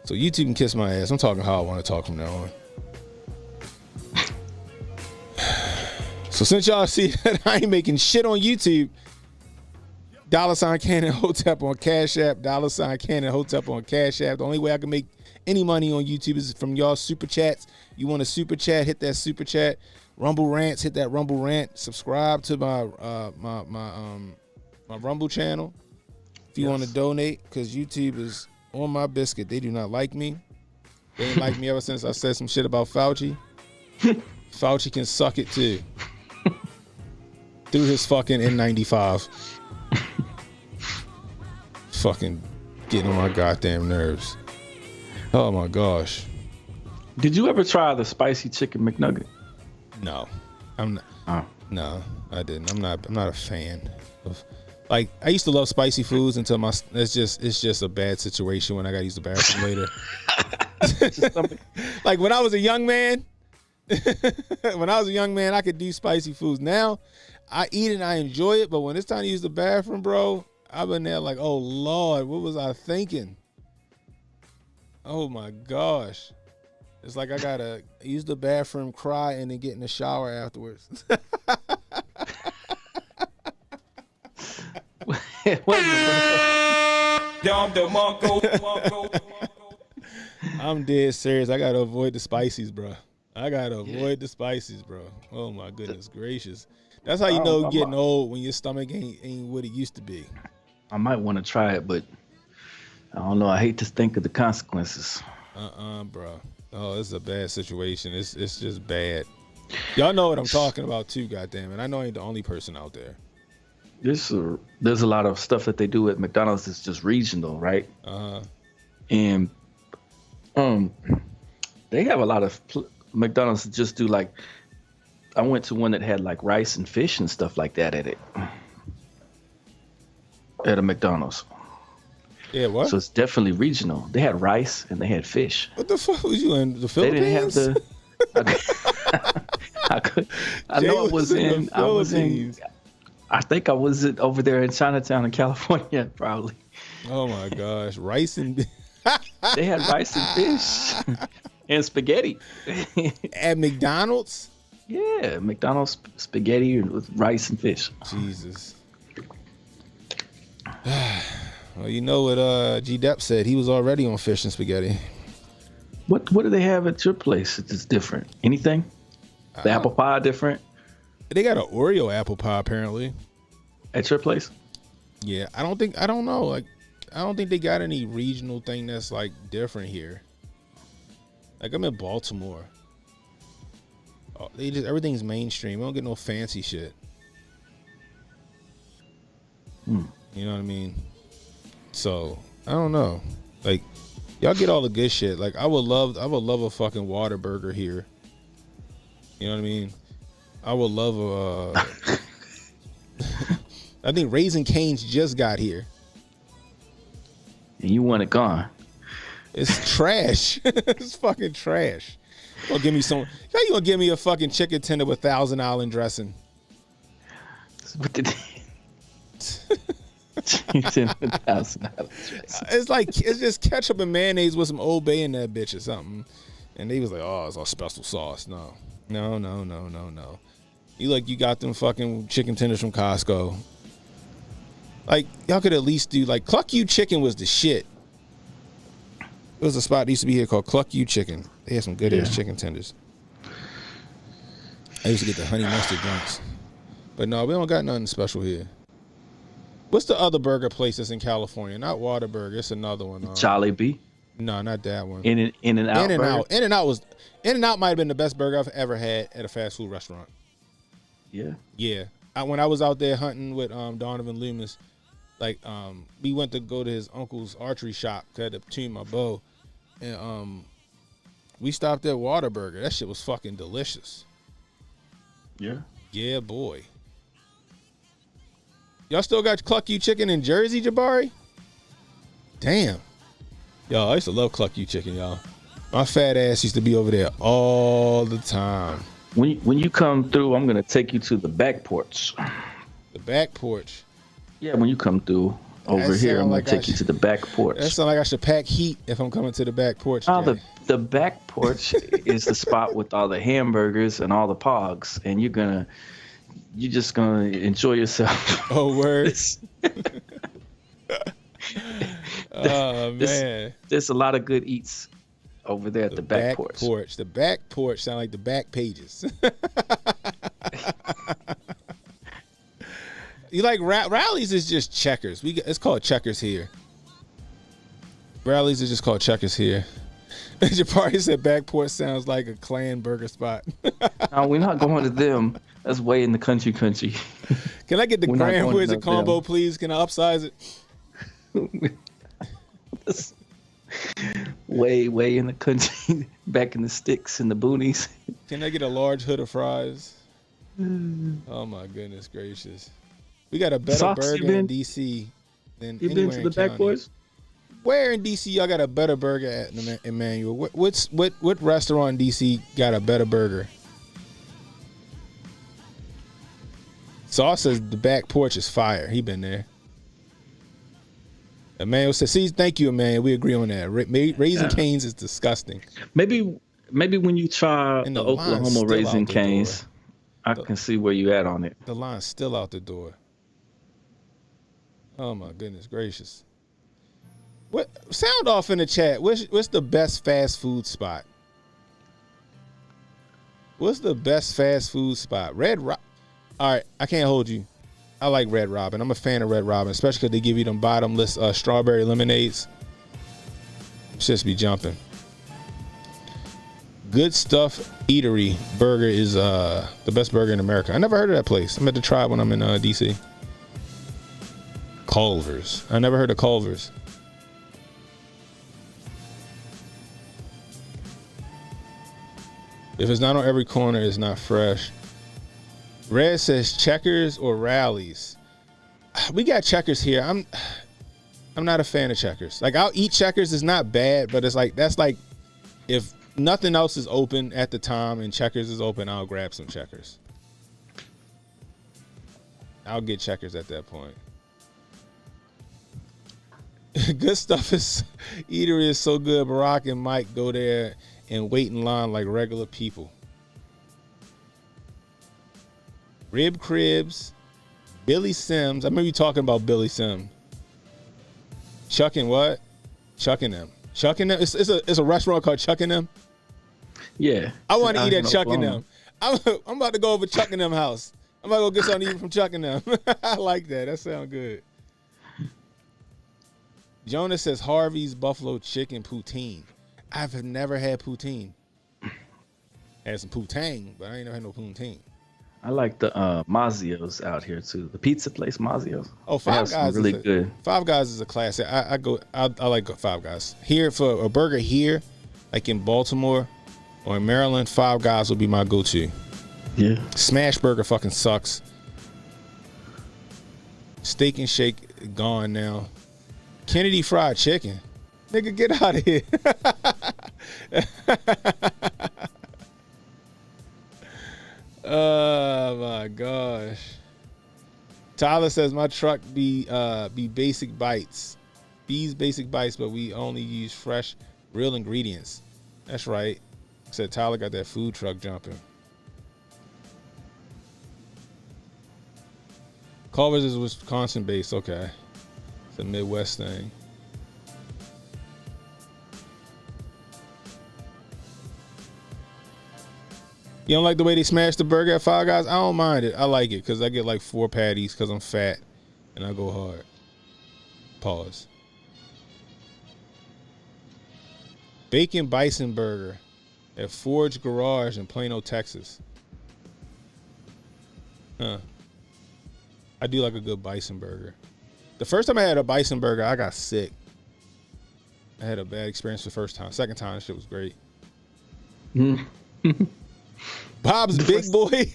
So YouTube can kiss my ass. I'm talking how I want to talk from now on. So since y'all see that I ain't making shit on YouTube, $CannonHotep on Cash App, $CannonHotep on Cash App. The only way I can make any money on YouTube is from y'all super chats. You want a super chat, hit that super chat. Rumble rants, hit that Rumble rant. Subscribe to my my Rumble channel if you want to donate, because YouTube is on my biscuit. They do not like me. They didn't like me ever since I said some shit about Fauci. Fauci can suck it too. Through his fucking N95. Fucking getting on my goddamn nerves. Oh my gosh. Did you ever try the spicy chicken McNugget? No. I'm not. Oh. No, I didn't. I'm not a fan of, like, I used to love spicy foods until it's just a bad situation when I gotta use the bathroom later. Like when I was a young man, I could do spicy foods. Now I eat it and I enjoy it, but when it's time to use the bathroom, bro, I've been there like, oh Lord, what was I thinking? Oh my gosh. It's like I gotta use the bathroom, cry, and then get in the shower afterwards. I'm dead serious. I gotta avoid the spices, bro. Oh my goodness gracious. That's how you know you're getting old, when your stomach ain't what it used to be. I might want to try it, but I don't know. I hate to think of the consequences. Bro. Oh, this is a bad situation. It's just bad. Y'all know what I'm talking about too, goddammit. I know I ain't the only person out there. There's a lot of stuff that they do at McDonald's that's just regional, right? And they have a lot of McDonald's that just do like. I went to one that had like rice and fish and stuff like that at it. At a McDonald's. Yeah, what? So it's definitely regional. They had rice and they had fish. What the fuck was you in the Philippines? They didn't have the. I know I was in. I was in. I think I was over there in Chinatown in California, probably. Oh my gosh, rice and. They had rice and fish and spaghetti At McDonald's. Yeah, McDonald's spaghetti with rice and fish. Jesus. Well, you know what G Depp said. He was already on fish and spaghetti. What do they have at your place that's different? Anything? The apple pie different? They got an Oreo apple pie apparently. At your place? Yeah, I don't know. Like, I don't think they got any regional thing that's like different here. Like, I'm in Baltimore. Oh, everything's mainstream. We don't get no fancy shit. You know what I mean? So I don't know. Like, y'all get all the good shit. Like, I would love a fucking Whataburger here. You know what I mean? I would love a. I think Raising Cane's just got here. And you want it gone? It's trash. It's fucking trash. Gonna give me some. How you gonna give me a fucking chicken tender with Thousand Island dressing? It's like it's just ketchup and mayonnaise with some Old Bay in that bitch or something. And they was like, "Oh, it's all special sauce." No. You got them fucking chicken tenders from Costco. Like, y'all could at least do like Cluck You Chicken was the shit. There was a spot that used to be here called Cluck You Chicken. They had some good ass chicken tenders. I used to get the honey mustard drinks. But no, we don't got nothing special here. What's the other burger place that's in California? Not Whataburger. It's another one. Jollibee. No, not that one. In-N-Out. In-N-Out might have been the best burger I've ever had at a fast food restaurant. Yeah. Yeah. When I was out there hunting with Donovan Loomis, like we went to go to his uncle's archery shop because I had to tune my bow, and we stopped at Whataburger. That shit was fucking delicious. Yeah. Yeah, boy. Y'all still got Cluck You Chicken in Jersey, Jabari? Damn. Yo, I used to love Cluck You Chicken, y'all. My fat ass used to be over there all the time. When you come through, I'm gonna take you to the back porch. The back porch? Yeah, when you come through over here, I'm gonna take you to the back porch. That sounds like I should pack heat if I'm coming to the back porch. Oh, the back porch is the spot with all the hamburgers and all the pogs, and you're just gonna enjoy yourself. Oh, word. Oh, man. There's a lot of good eats over there at the back porch. The back porch sound like the back pages. You like Rallies is just Checkers. It's called Checkers here. Rallies is just called Checkers here. Jabari said back porch sounds like a Klan burger spot. No, we're not going to them. That's way in the country. Can I get the Grand Wizard combo, please? Can I upsize it? way in the country, back in the sticks and the boonies. Can I get a large hood of fries? Oh my goodness gracious! We got a better burger in DC than you anywhere been to in the county. back boys? Where in DC y'all got a better burger at Emmanuel? What restaurant in DC got a better burger? Sauce says the back porch is fire. He been there. Emmanuel says, "See, thank you, Emmanuel. We agree on that. Raising Cane's is disgusting." Maybe when you try the Oklahoma Raising Cane's, I can see where you at on it. The line's still out the door. Oh my goodness gracious! What sound off in the chat? What's the best fast food spot? What's the best fast food spot? Red Rock. All right, I can't hold you. I like Red Robin. I'm a fan of Red Robin, especially because they give you them bottomless strawberry lemonades. Just be jumping. Good Stuff Eatery Burger is the best burger in America. I never heard of that place. I'm going to try it when I'm in DC. Culver's. I never heard of Culver's. If it's not on every corner, it's not fresh. Red says Checkers or Rallies. We got Checkers here. I'm not a fan of Checkers. Like, I'll eat Checkers. It's not bad, but it's like, that's like if nothing else is open at the time and Checkers is open, I'll grab some Checkers. I'll get Checkers at that point. Good Stuff is Eatery is so good. Barack and Mike go there and wait in line like regular people. Rib Cribs, Billy Sims. I remember you talking about Billy Sims. Chucking what? Chucking them. Chucking them. It's a restaurant called Chucking Them. Yeah. I want to eat at Chucking Them. I'm about to go over Chucking Them house. I'm about to go get something to eat from Chucking Them. I like that. That sounds good. Jonas says Harvey's Buffalo Chicken Poutine. I've never had poutine. Had some poutine, but I ain't never had no poutine. I like the Mazio's out here too. The pizza place Mazio's. Oh, Five Guys really good. Five Guys is a classic. I like Five Guys. Here for a burger here, like in Baltimore or in Maryland, Five Guys will be my go-to. Yeah. Smash Burger fucking sucks. Steak and Shake gone now. Kennedy Fried Chicken. Nigga, get out of here. Oh my gosh. Tyler says my truck be Basic Bites. B's Basic Bites, but we only use fresh, real ingredients. That's right. Said Tyler got that food truck jumping. Culver's is Wisconsin based. Okay. It's a Midwest thing. You don't like the way they smash the burger at Five Guys? I don't mind it. I like it because I get like 4 patties because I'm fat and I go hard. Pause. Bacon Bison Burger at Forge Garage in Plano, Texas. Huh. I do like a good bison burger. The first time I had a bison burger, I got sick. I had a bad experience the first time. Second time, that shit was great. Bob's Big Boy.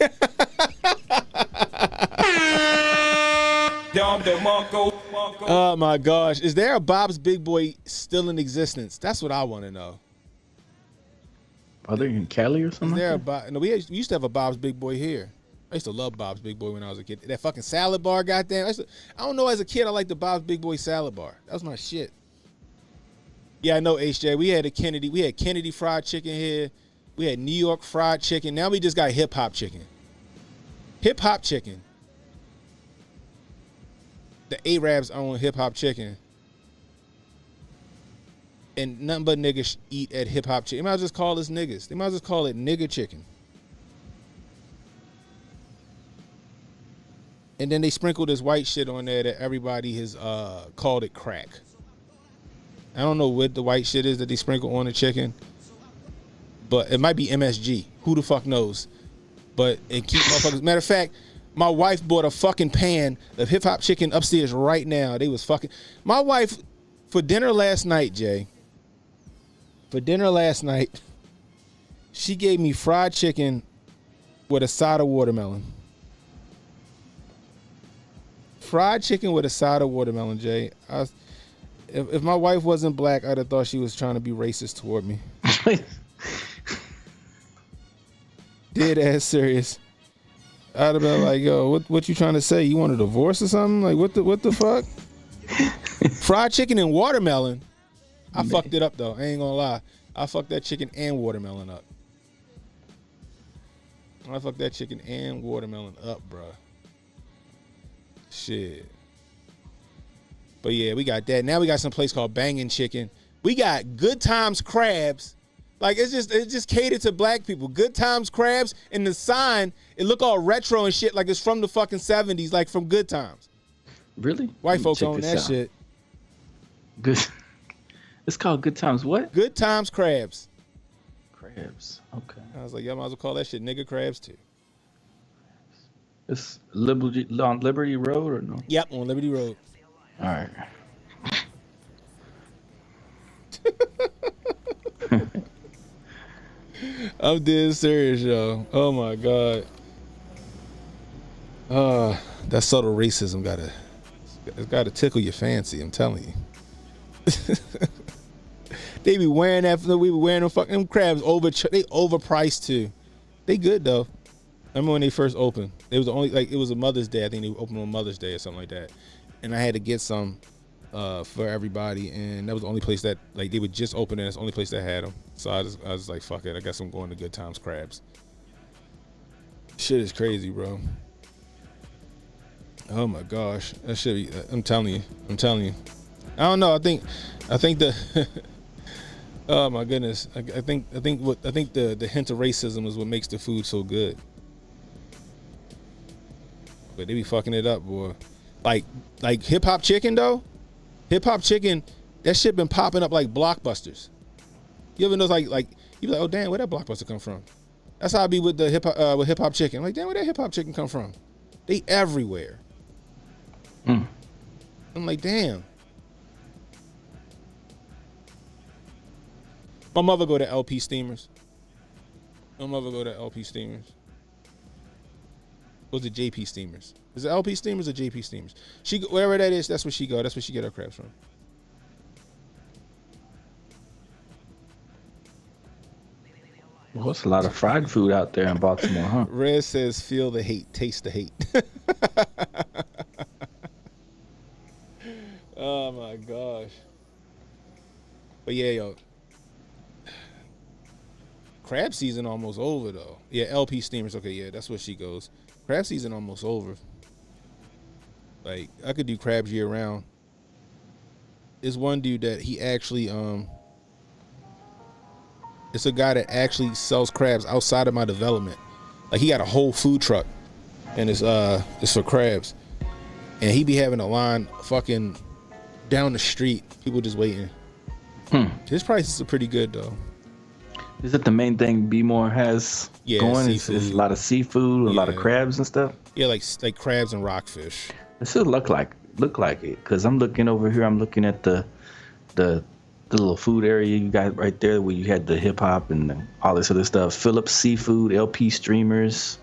Oh my gosh. Is there a Bob's Big Boy still in existence? That's what I want to know. Are they in Cali or something? Is there no, we used to have a Bob's Big Boy here. I used to love Bob's Big Boy when I was a kid. That fucking salad bar, goddamn. I don't know, as a kid, I liked the Bob's Big Boy salad bar. That was my shit. Yeah, I know, HJ. We had Kennedy Fried Chicken here. We had New York Fried Chicken. Now we just got Hip Hop Chicken. Hip Hop Chicken. The Arabs own Hip Hop Chicken. And nothing but niggas eat at Hip Hop Chicken. They might as well just call us niggas. They might as well call it nigger chicken. And then they sprinkle this white shit on there that everybody has called it crack. I don't know what the white shit is that they sprinkle on the chicken. But it might be MSG. Who the fuck knows? But it keep motherfuckers. Matter of fact, my wife bought a fucking pan of Hip Hop Chicken upstairs right now. They was fucking. My wife, for dinner last night, Jay. For dinner last night, she gave me fried chicken with a side of watermelon. Fried chicken with a side of watermelon, Jay. If my wife wasn't black, I'd have thought she was trying to be racist toward me. Dead ass serious. I'd have been like, yo, what you trying to say? You want a divorce or something? Like, what the fuck? Fried chicken and watermelon. I fucked it up though. I ain't gonna lie. I fucked that chicken and watermelon up. I fucked that chicken and watermelon up, bro. Shit. But yeah, we got that. Now we got some place called Bangin' Chicken. We got Good Times Crabs. Like, it's just catered to black people. Good Times Crabs, and the sign, it look all retro and shit like it's from the fucking 70s, like from Good Times. Really? White folks own that shit. Good. It's called Good Times what? Good Times Crabs. Crabs. Crabs. Okay. I was like, y'all might as well call that shit nigga crabs too. It's Liberty on Liberty Road or no? Yep, on Liberty Road. All right. I'm dead serious, yo. Oh my god. That subtle racism gotta tickle your fancy. I'm telling you. They be wearing that. We be wearing them fucking crabs they overpriced too. They good though. I remember when they first opened. It was it was a Mother's Day. I think they opened on Mother's Day or something like that. And I had to get some for everybody, and that was the only place that they would just open it. It's the only place that had them. So I was like, fuck it. I guess I'm going to Good Times Crabs. Shit is crazy, bro. Oh my gosh, that shit. I'm telling you. I don't know. I think the. Oh my goodness. I think the hint of racism is what makes the food so good. But they be fucking it up, boy. Like hip hop chicken though. Hip hop chicken, that shit been popping up like Blockbusters. You ever know you be like, oh damn, where that Blockbuster come from? That's how I be with the hip hop chicken. I'm like, damn, where that hip hop chicken come from? They everywhere. I'm like, damn. My mother go to LP Steamers. Was it JP Steamers? Is it LP Steamers or JP Steamers? Wherever that is, that's where she go. That's where she get her crabs from. Well, it's a lot of fried food out there in Baltimore, huh? Red says, feel the hate, taste the hate. Oh my gosh. But yeah, yo. Crab season almost over though. Yeah, LP Steamers. Okay, yeah, that's where she goes. Crab season almost over. Like, I could do crabs year round. There's one dude that he actually it's a guy that actually sells crabs outside of my development. Like, he got a whole food truck and it's for crabs. And he be having a line fucking down the street. People just waiting. His prices are pretty good though. Is that the main thing B-More has going? It's a lot of seafood, a lot of crabs and stuff. Yeah, like crabs and rockfish. It should look like it, because I'm looking over here. I'm looking at the little food area you got right there, where you had the hip hop and all this other stuff. Phillips Seafood, LP Streamers,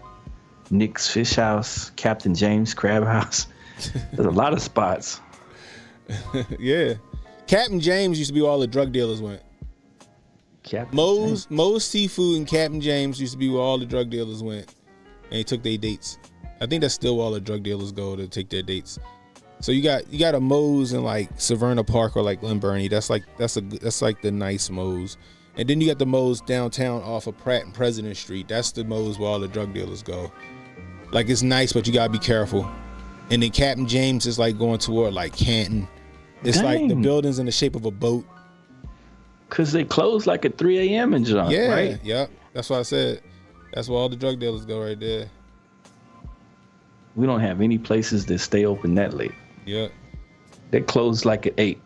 Nick's Fish House, Captain James Crab House. There's a lot of spots. Yeah, Captain James used to be where all the drug dealers went. Moe's Seafood and Captain James used to be where all the drug dealers went, and they took their dates. I think that's still where all the drug dealers go to take their dates. So you got a Moe's in like Severna Park or like Glen Burnie. That's like the nice Moe's. And then you got the Moe's downtown off of Pratt and President Street. That's the Moe's where all the drug dealers go. Like, it's nice, but you gotta be careful. And then Captain James is like going toward like Canton. It's like the building's in the shape of a boat. Cause they close like at 3 a.m. and junk, yeah, right? Yeah, that's what I said. That's where all the drug dealers go right there. We don't have any places that stay open that late. Yeah. They close like at 8.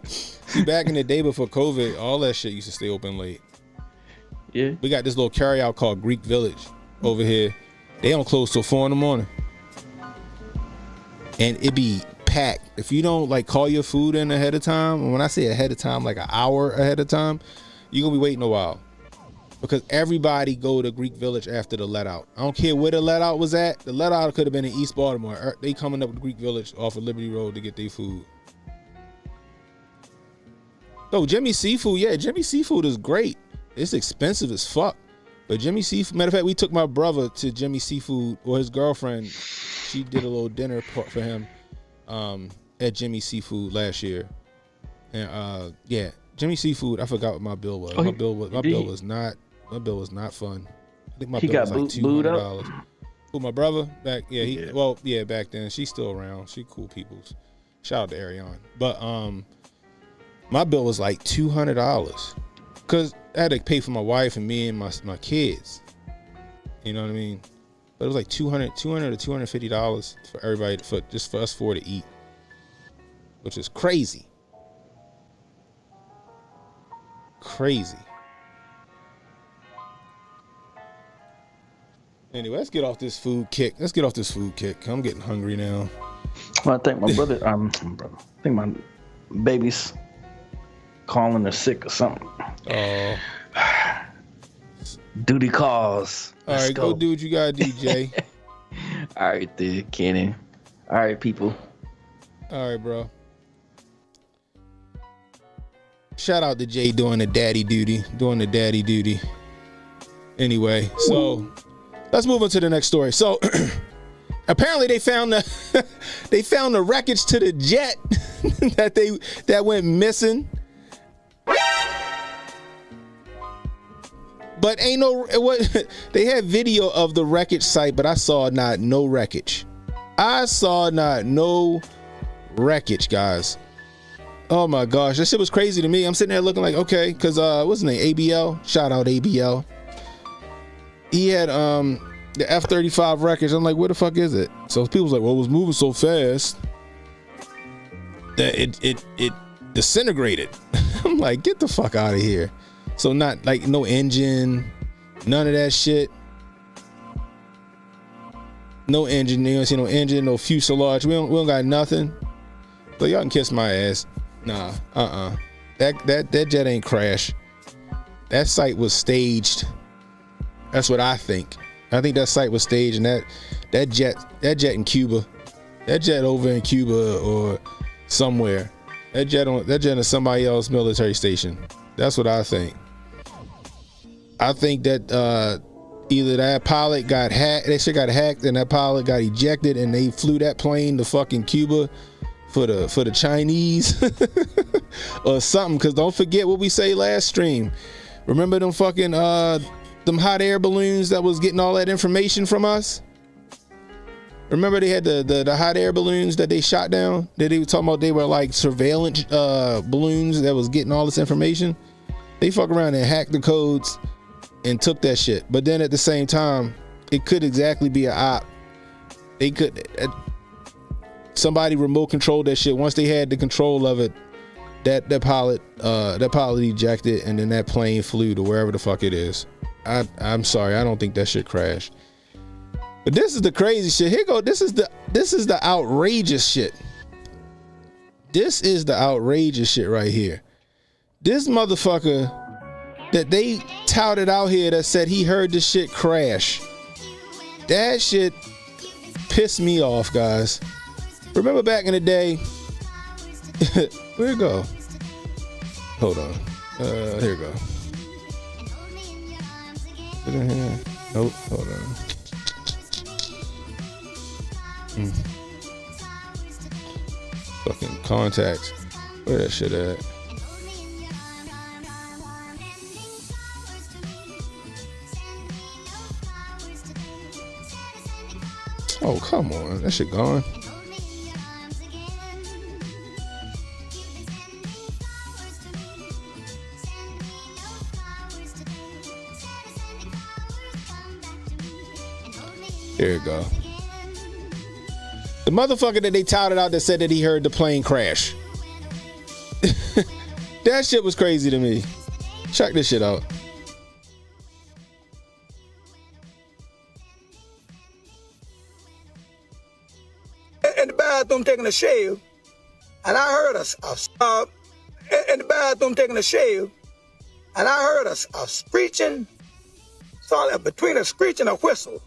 See, back in the day before COVID, all that shit used to stay open late. Yeah. We got this little carryout called Greek Village over here. They don't close till 4 a.m. And it be packed. If you don't like call your food in ahead of time, and when I say ahead of time, like an hour ahead of time, you're gonna be waiting a while. Because everybody go to Greek Village after the let out. I don't care where the let out was at. The let out could have been in East Baltimore. They coming up to Greek Village off of Liberty Road to get their food. Oh, Jimmy's Seafood. Yeah, Jimmy's Seafood is great. It's expensive as fuck. But Jimmy's Seafood, matter of fact, we took my brother to Jimmy's Seafood, or his girlfriend. She did a little dinner for him at Jimmy's Seafood last year. And yeah, Jimmy's Seafood, I forgot what my bill was. My bill was not fun. I think my bill was like $200. Who, my brother? Back back then. She's still around. She cool peoples. Shout out to Ariane. But my bill was like $200. Cause I had to pay for my wife and me and my kids. You know what I mean? But it was like $200 to $250 for everybody, for us four to eat. Which is crazy. Crazy. Anyway, let's get off this food kick. I'm getting hungry now. Well, I think my brother, I think my baby's calling her sick or something. Oh. Duty calls. All right, go do what you gotta do, Jay. All right, there, Kenny. All right, people. All right, bro. Shout out to Jay doing the daddy duty. Anyway, so let's move on to the next story. So apparently they found the wreckage to the jet that went missing. But ain't no what they had video of the wreckage site, but I saw no wreckage. Guys. Oh my gosh, that shit was crazy to me. I'm sitting there looking like, okay, because what's his name? ABL. Shout out ABL. He had the F-35 wreckage. I'm like, where the fuck is it? So people was like, well, it was moving so fast that it disintegrated. I'm like, get the fuck out of here. So not like no engine, none of that shit. No engine, you don't see no engine, no fuselage. We don't got nothing. So y'all can kiss my ass. Nah, that jet ain't crashed. That site was staged. That's what I think. I think that site was staged, and that jet in Cuba, that jet over in Cuba or somewhere, that jet in somebody else's military station. That's what I think. I think that either that pilot got hacked, that shit got hacked, and that pilot got ejected, and they flew that plane to fucking Cuba for the Chinese or something. Because don't forget what we say last stream. Remember them fucking them hot air balloons that was getting all that information from us? Remember they had the hot air balloons that they shot down? That they were talking about they were like surveillance balloons that was getting all this information? They fuck around and hacked the codes and took that shit. But then at the same time, it could exactly be an op. They could somebody remote controlled that shit. Once they had the control of it, that pilot ejected, and then that plane flew to wherever the fuck it is. I'm sorry, I don't think that shit crashed. But this is the crazy shit. Here go. This is the outrageous shit. This is the outrageous shit right here. This motherfucker that they touted out here that said he heard this shit crash. That shit pissed me off, guys. Remember back in the day? Where'd it go? Hold on. Here we go. Is it in here? Nope. Hold on. Fucking contacts. Where that shit at? Oh, come on. That shit gone. There you go. The motherfucker that they touted out that said that he heard the plane crash. That shit was crazy to me. Check this shit out. In the bathroom taking a shave, and I heard in the bathroom taking a shave, and I heard a screeching, between a screech and a whistle.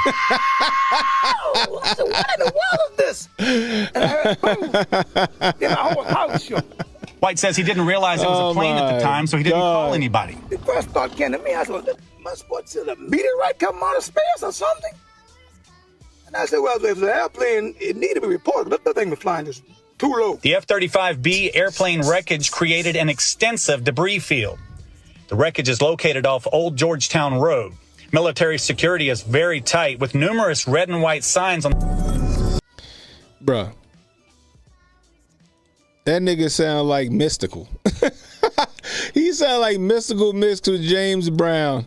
I said, what in the world is this? And I heard boom. Then my whole house shook. White says he didn't realize it was a plane at the time, so he didn't call anybody. The first thought came to me, I said, what's a meteorite coming out of space or something? And I said, well, if the airplane, it needed to be reported. But the thing was flying just too low. The F-35B airplane wreckage created an extensive debris field. The wreckage is located off Old Georgetown Road. Military security is very tight with numerous red and white signs on. Bruh. That nigga sound like Mystical. He sound like Mystical mixed with James Brown.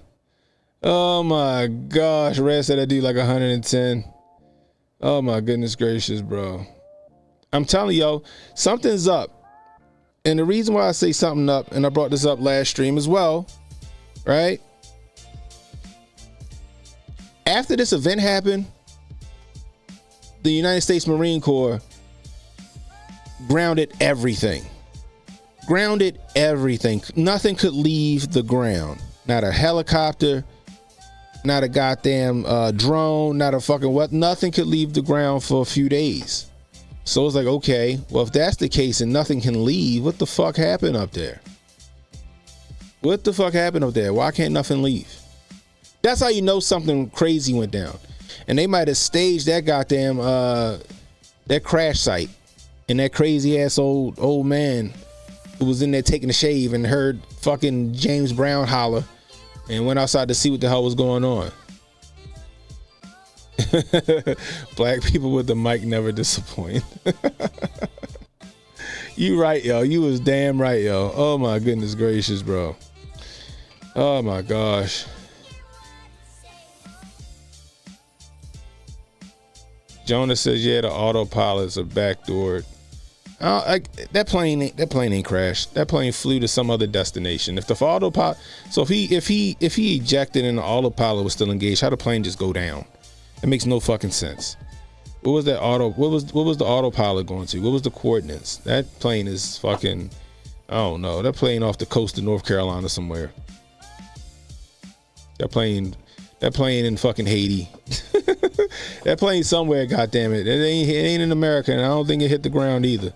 Oh my gosh. Red said I do like 110. Oh my goodness gracious, bro. I'm telling y'all, something's up. And the reason why I say something up, and I brought this up last stream as well, right? after this event happened, the United States Marine Corps grounded everything. Grounded everything. Nothing could leave the ground. Not a helicopter, not a goddamn drone, not a fucking what. Nothing could leave the ground for a few days. So it's like, okay, well, if that's the case and nothing can leave, what the fuck happened up there? What the fuck happened up there? Why can't nothing leave? That's how you know something crazy went down. And they might have staged that goddamn that crash site, and that crazy ass old man who was in there taking a shave and heard fucking James Brown holler and went outside to see what the hell was going on. Black people with the mic never disappoint. You right, yo. You was damn right, yo. Oh my goodness gracious, bro. Oh my gosh. Jonah says, yeah, the autopilots are backdoored. That plane ain't crashed. That plane flew to some other destination. If the autopilot, so if he ejected and the autopilot was still engaged, how the plane just go down? It makes no fucking sense. What was that what was the autopilot going to? What was the coordinates? That plane is fucking, I don't know. That plane off the coast of North Carolina somewhere. That plane in fucking Haiti. That plane somewhere, goddammit. It ain't in America, and I don't think it hit the ground either.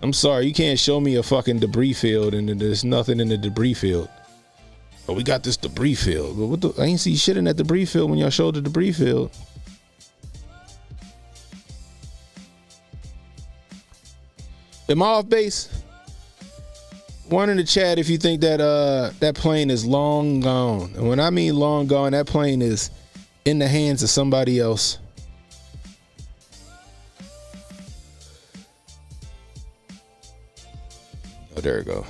I'm sorry, you can't show me a fucking debris field and there's nothing in the debris field. Oh, we got this debris field. But I ain't see shit in that debris field when y'all showed the debris field. Am I off base? One in the chat if you think that that plane is long gone. And when I mean long gone, that plane is in the hands of somebody else. Oh, there we go.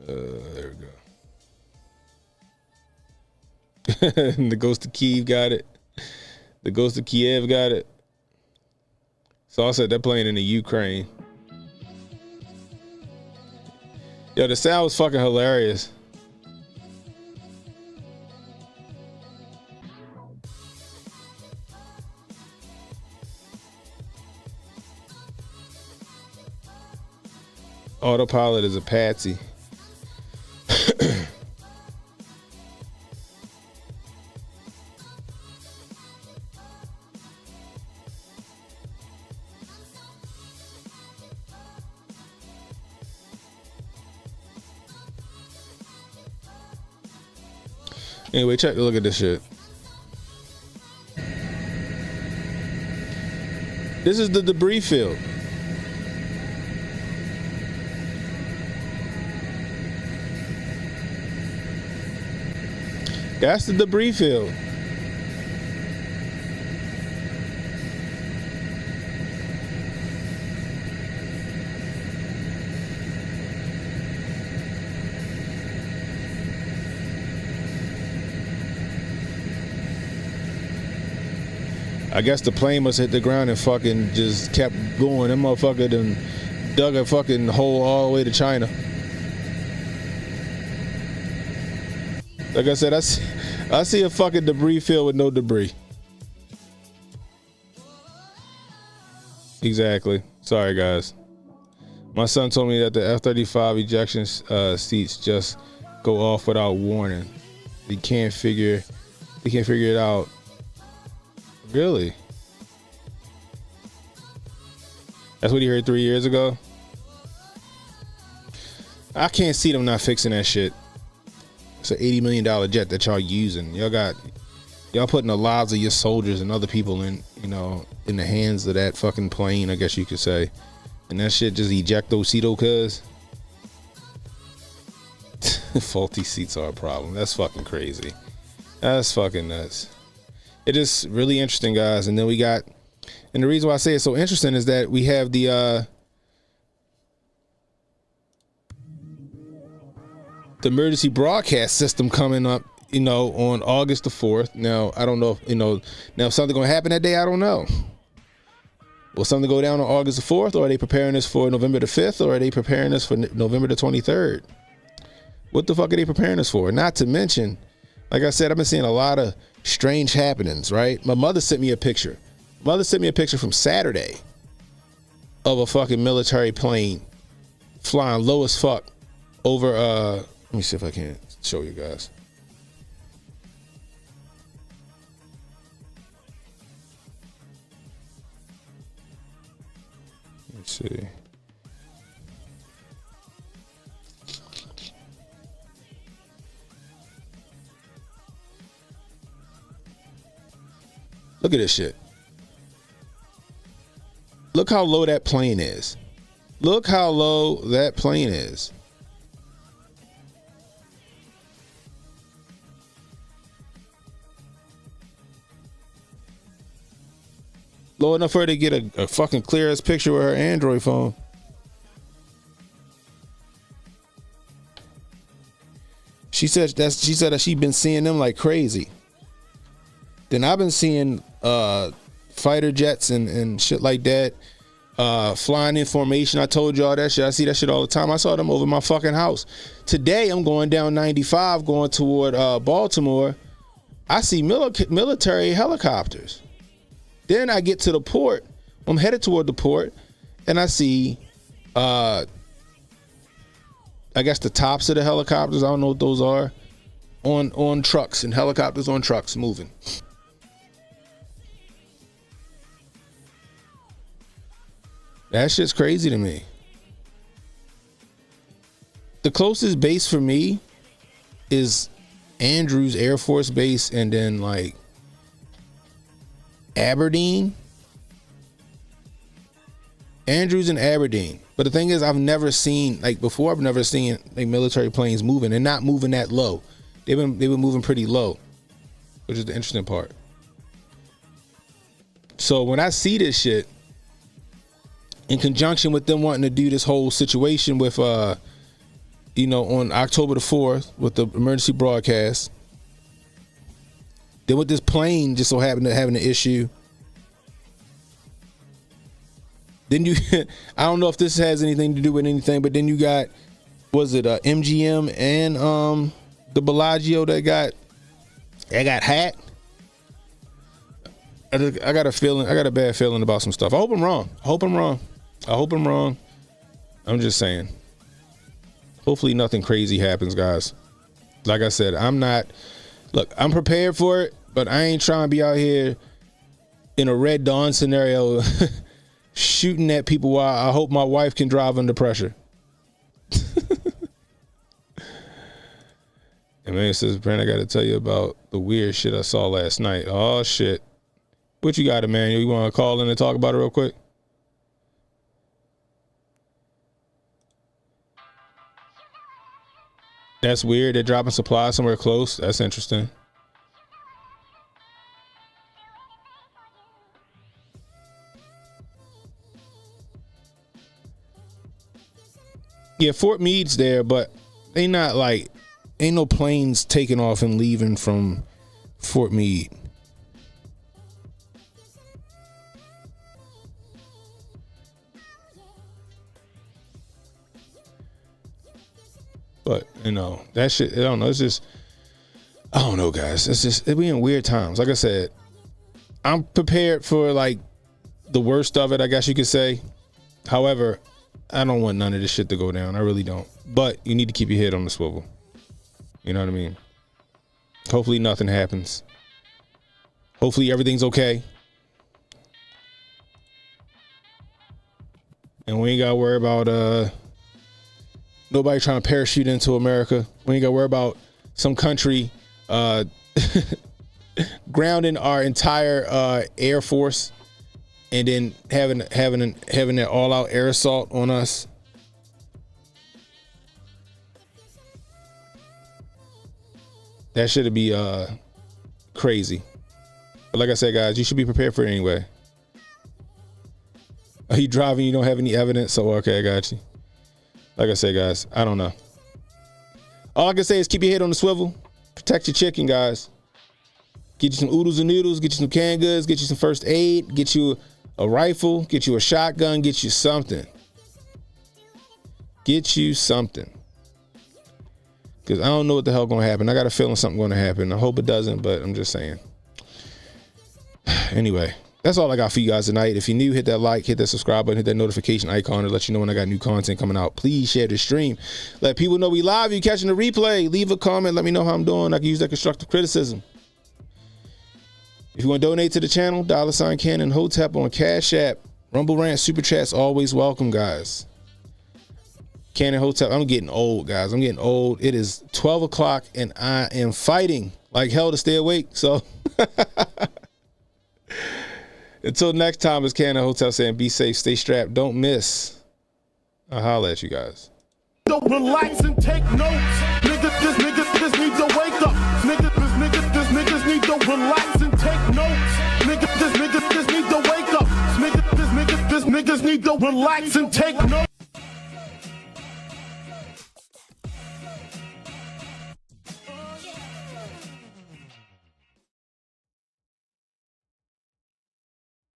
There we go. And the Ghost of Kiev got it. The Ghost of Kiev got it. So I said that plane in the Ukraine. Yo, the sound was fucking hilarious. Autopilot is a patsy. Anyway, check a look at this shit. This is the debris field. That's the debris field. I guess the plane must hit the ground and fucking just kept going. That motherfucker done dug a fucking hole all the way to China. Like I said, I see a fucking debris field with no debris. Exactly. Sorry, guys. My son told me that the F-35 ejection seats just go off without warning. They can't figure it out. Really? That's what he heard 3 years ago? I can't see them not fixing that shit. It's an $80 million jet that y'all using. Y'all putting the lives of your soldiers and other people in the hands of that fucking plane, I guess you could say. And that shit just ejectocito cuz. Faulty seats are a problem. That's fucking crazy. That's fucking nuts. It is really interesting, guys. And then we got And the reason why I say it's so interesting is that we have the emergency broadcast system coming up, you know, on August the 4th. Now, I don't know if, you know, now if something going to happen that day, I don't know. Will something go down on August the 4th, or are they preparing us for November the 5th, or are they preparing us for November the 23rd? What the fuck are they preparing us for? Not to mention, like I said, I've been seeing a lot of strange happenings, right? My mother sent me a picture. Mother sent me a picture from Saturday of a fucking military plane flying low as fuck over, let me see if I can show you guys. Let's see. Look at this shit. Look how low that plane is. Look how low that plane is. Low enough for her to get a fucking clear as picture with her Android phone. She said that she'd been seeing them like crazy. Then I've been seeing fighter jets and shit like that flying in formation. I told y'all that shit. I see that shit all the time. I saw them over my fucking house. Today I'm going down 95 going toward Baltimore. I see military helicopters. Then I get to the port. I'm headed toward the port, and I see, I guess the tops of the helicopters. I don't know what those are, on trucks, and helicopters on trucks moving. That shit's crazy to me. The closest base for me is Andrews Air Force Base, and then like Aberdeen. Andrews and Aberdeen. But the thing is, I've never seen, like before, I've never seen like military planes moving. They're not moving that low. They've been moving pretty low, which is the interesting part. So when I see this shit, in conjunction with them wanting to do this whole situation with, you know, on October the 4th with the emergency broadcast, then with this plane just so happened to having an issue. Then you, I don't know if this has anything to do with anything, but then you got, was it MGM and the Bellagio that got hacked? I got a feeling, I got a bad feeling about some stuff. I hope I'm wrong. I'm just saying. Hopefully nothing crazy happens, guys. Like I said, I'm prepared for it, but I ain't trying to be out here in a Red Dawn scenario shooting at people while I hope my wife can drive under pressure. And man says, Brent, I got to tell you about the weird shit I saw last night. Oh, shit. What you got, Emmanuel? You want to call in and talk about it real quick? That's weird. They're dropping supplies somewhere close. That's interesting. Yeah, Fort Meade's there, but they not like, ain't no planes taking off and leaving from Fort Meade. But, you know, that shit, I don't know. It's just, I don't know, guys. It's just, we in weird times. Like I said, I'm prepared for like the worst of it, I guess you could say. However, I don't want none of this shit to go down. I really don't. But you need to keep your head on the swivel. You know what I mean? Hopefully nothing happens. Hopefully everything's okay. And we ain't got to worry about nobody trying to parachute into America. We ain't got to worry about some country grounding our entire Air Force and then having that all-out air assault on us. That should be crazy. But like I said, guys, you should be prepared for it anyway. Are you driving? You don't have any evidence? So, okay, I got you. Like I said, guys, I don't know. All I can say is keep your head on the swivel. Protect your chicken, guys. Get you some oodles and noodles. Get you some canned goods. Get you some first aid. Get you a rifle. Get you a shotgun. Get you something. Get you something. Because I don't know what the hell going to happen. I got a feeling something going to happen. I hope it doesn't, but I'm just saying. Anyway, that's all I got for you guys tonight. If you're new, hit that like, hit that subscribe button, hit that notification icon to let you know when I got new content coming out. Please share the stream. Let people know we live. You catching the replay. Leave a comment. Let me know how I'm doing. I can use that constructive criticism. If you want to donate to the channel, $ CannonHotep on Cash App. Rumble Rant Super Chats always welcome, guys. CannonHotep. I'm getting old, guys. I'm getting old. It is 12 o'clock and I am fighting like hell to stay awake. So until next time, it's CannonHotep saying be safe, stay strapped, don't miss. I'll holler at you guys. Relax and take notes. Niggas need to wake up. Niggas need to relax and take notes. Niggas need to wake up. Niggas need to relax and take notes.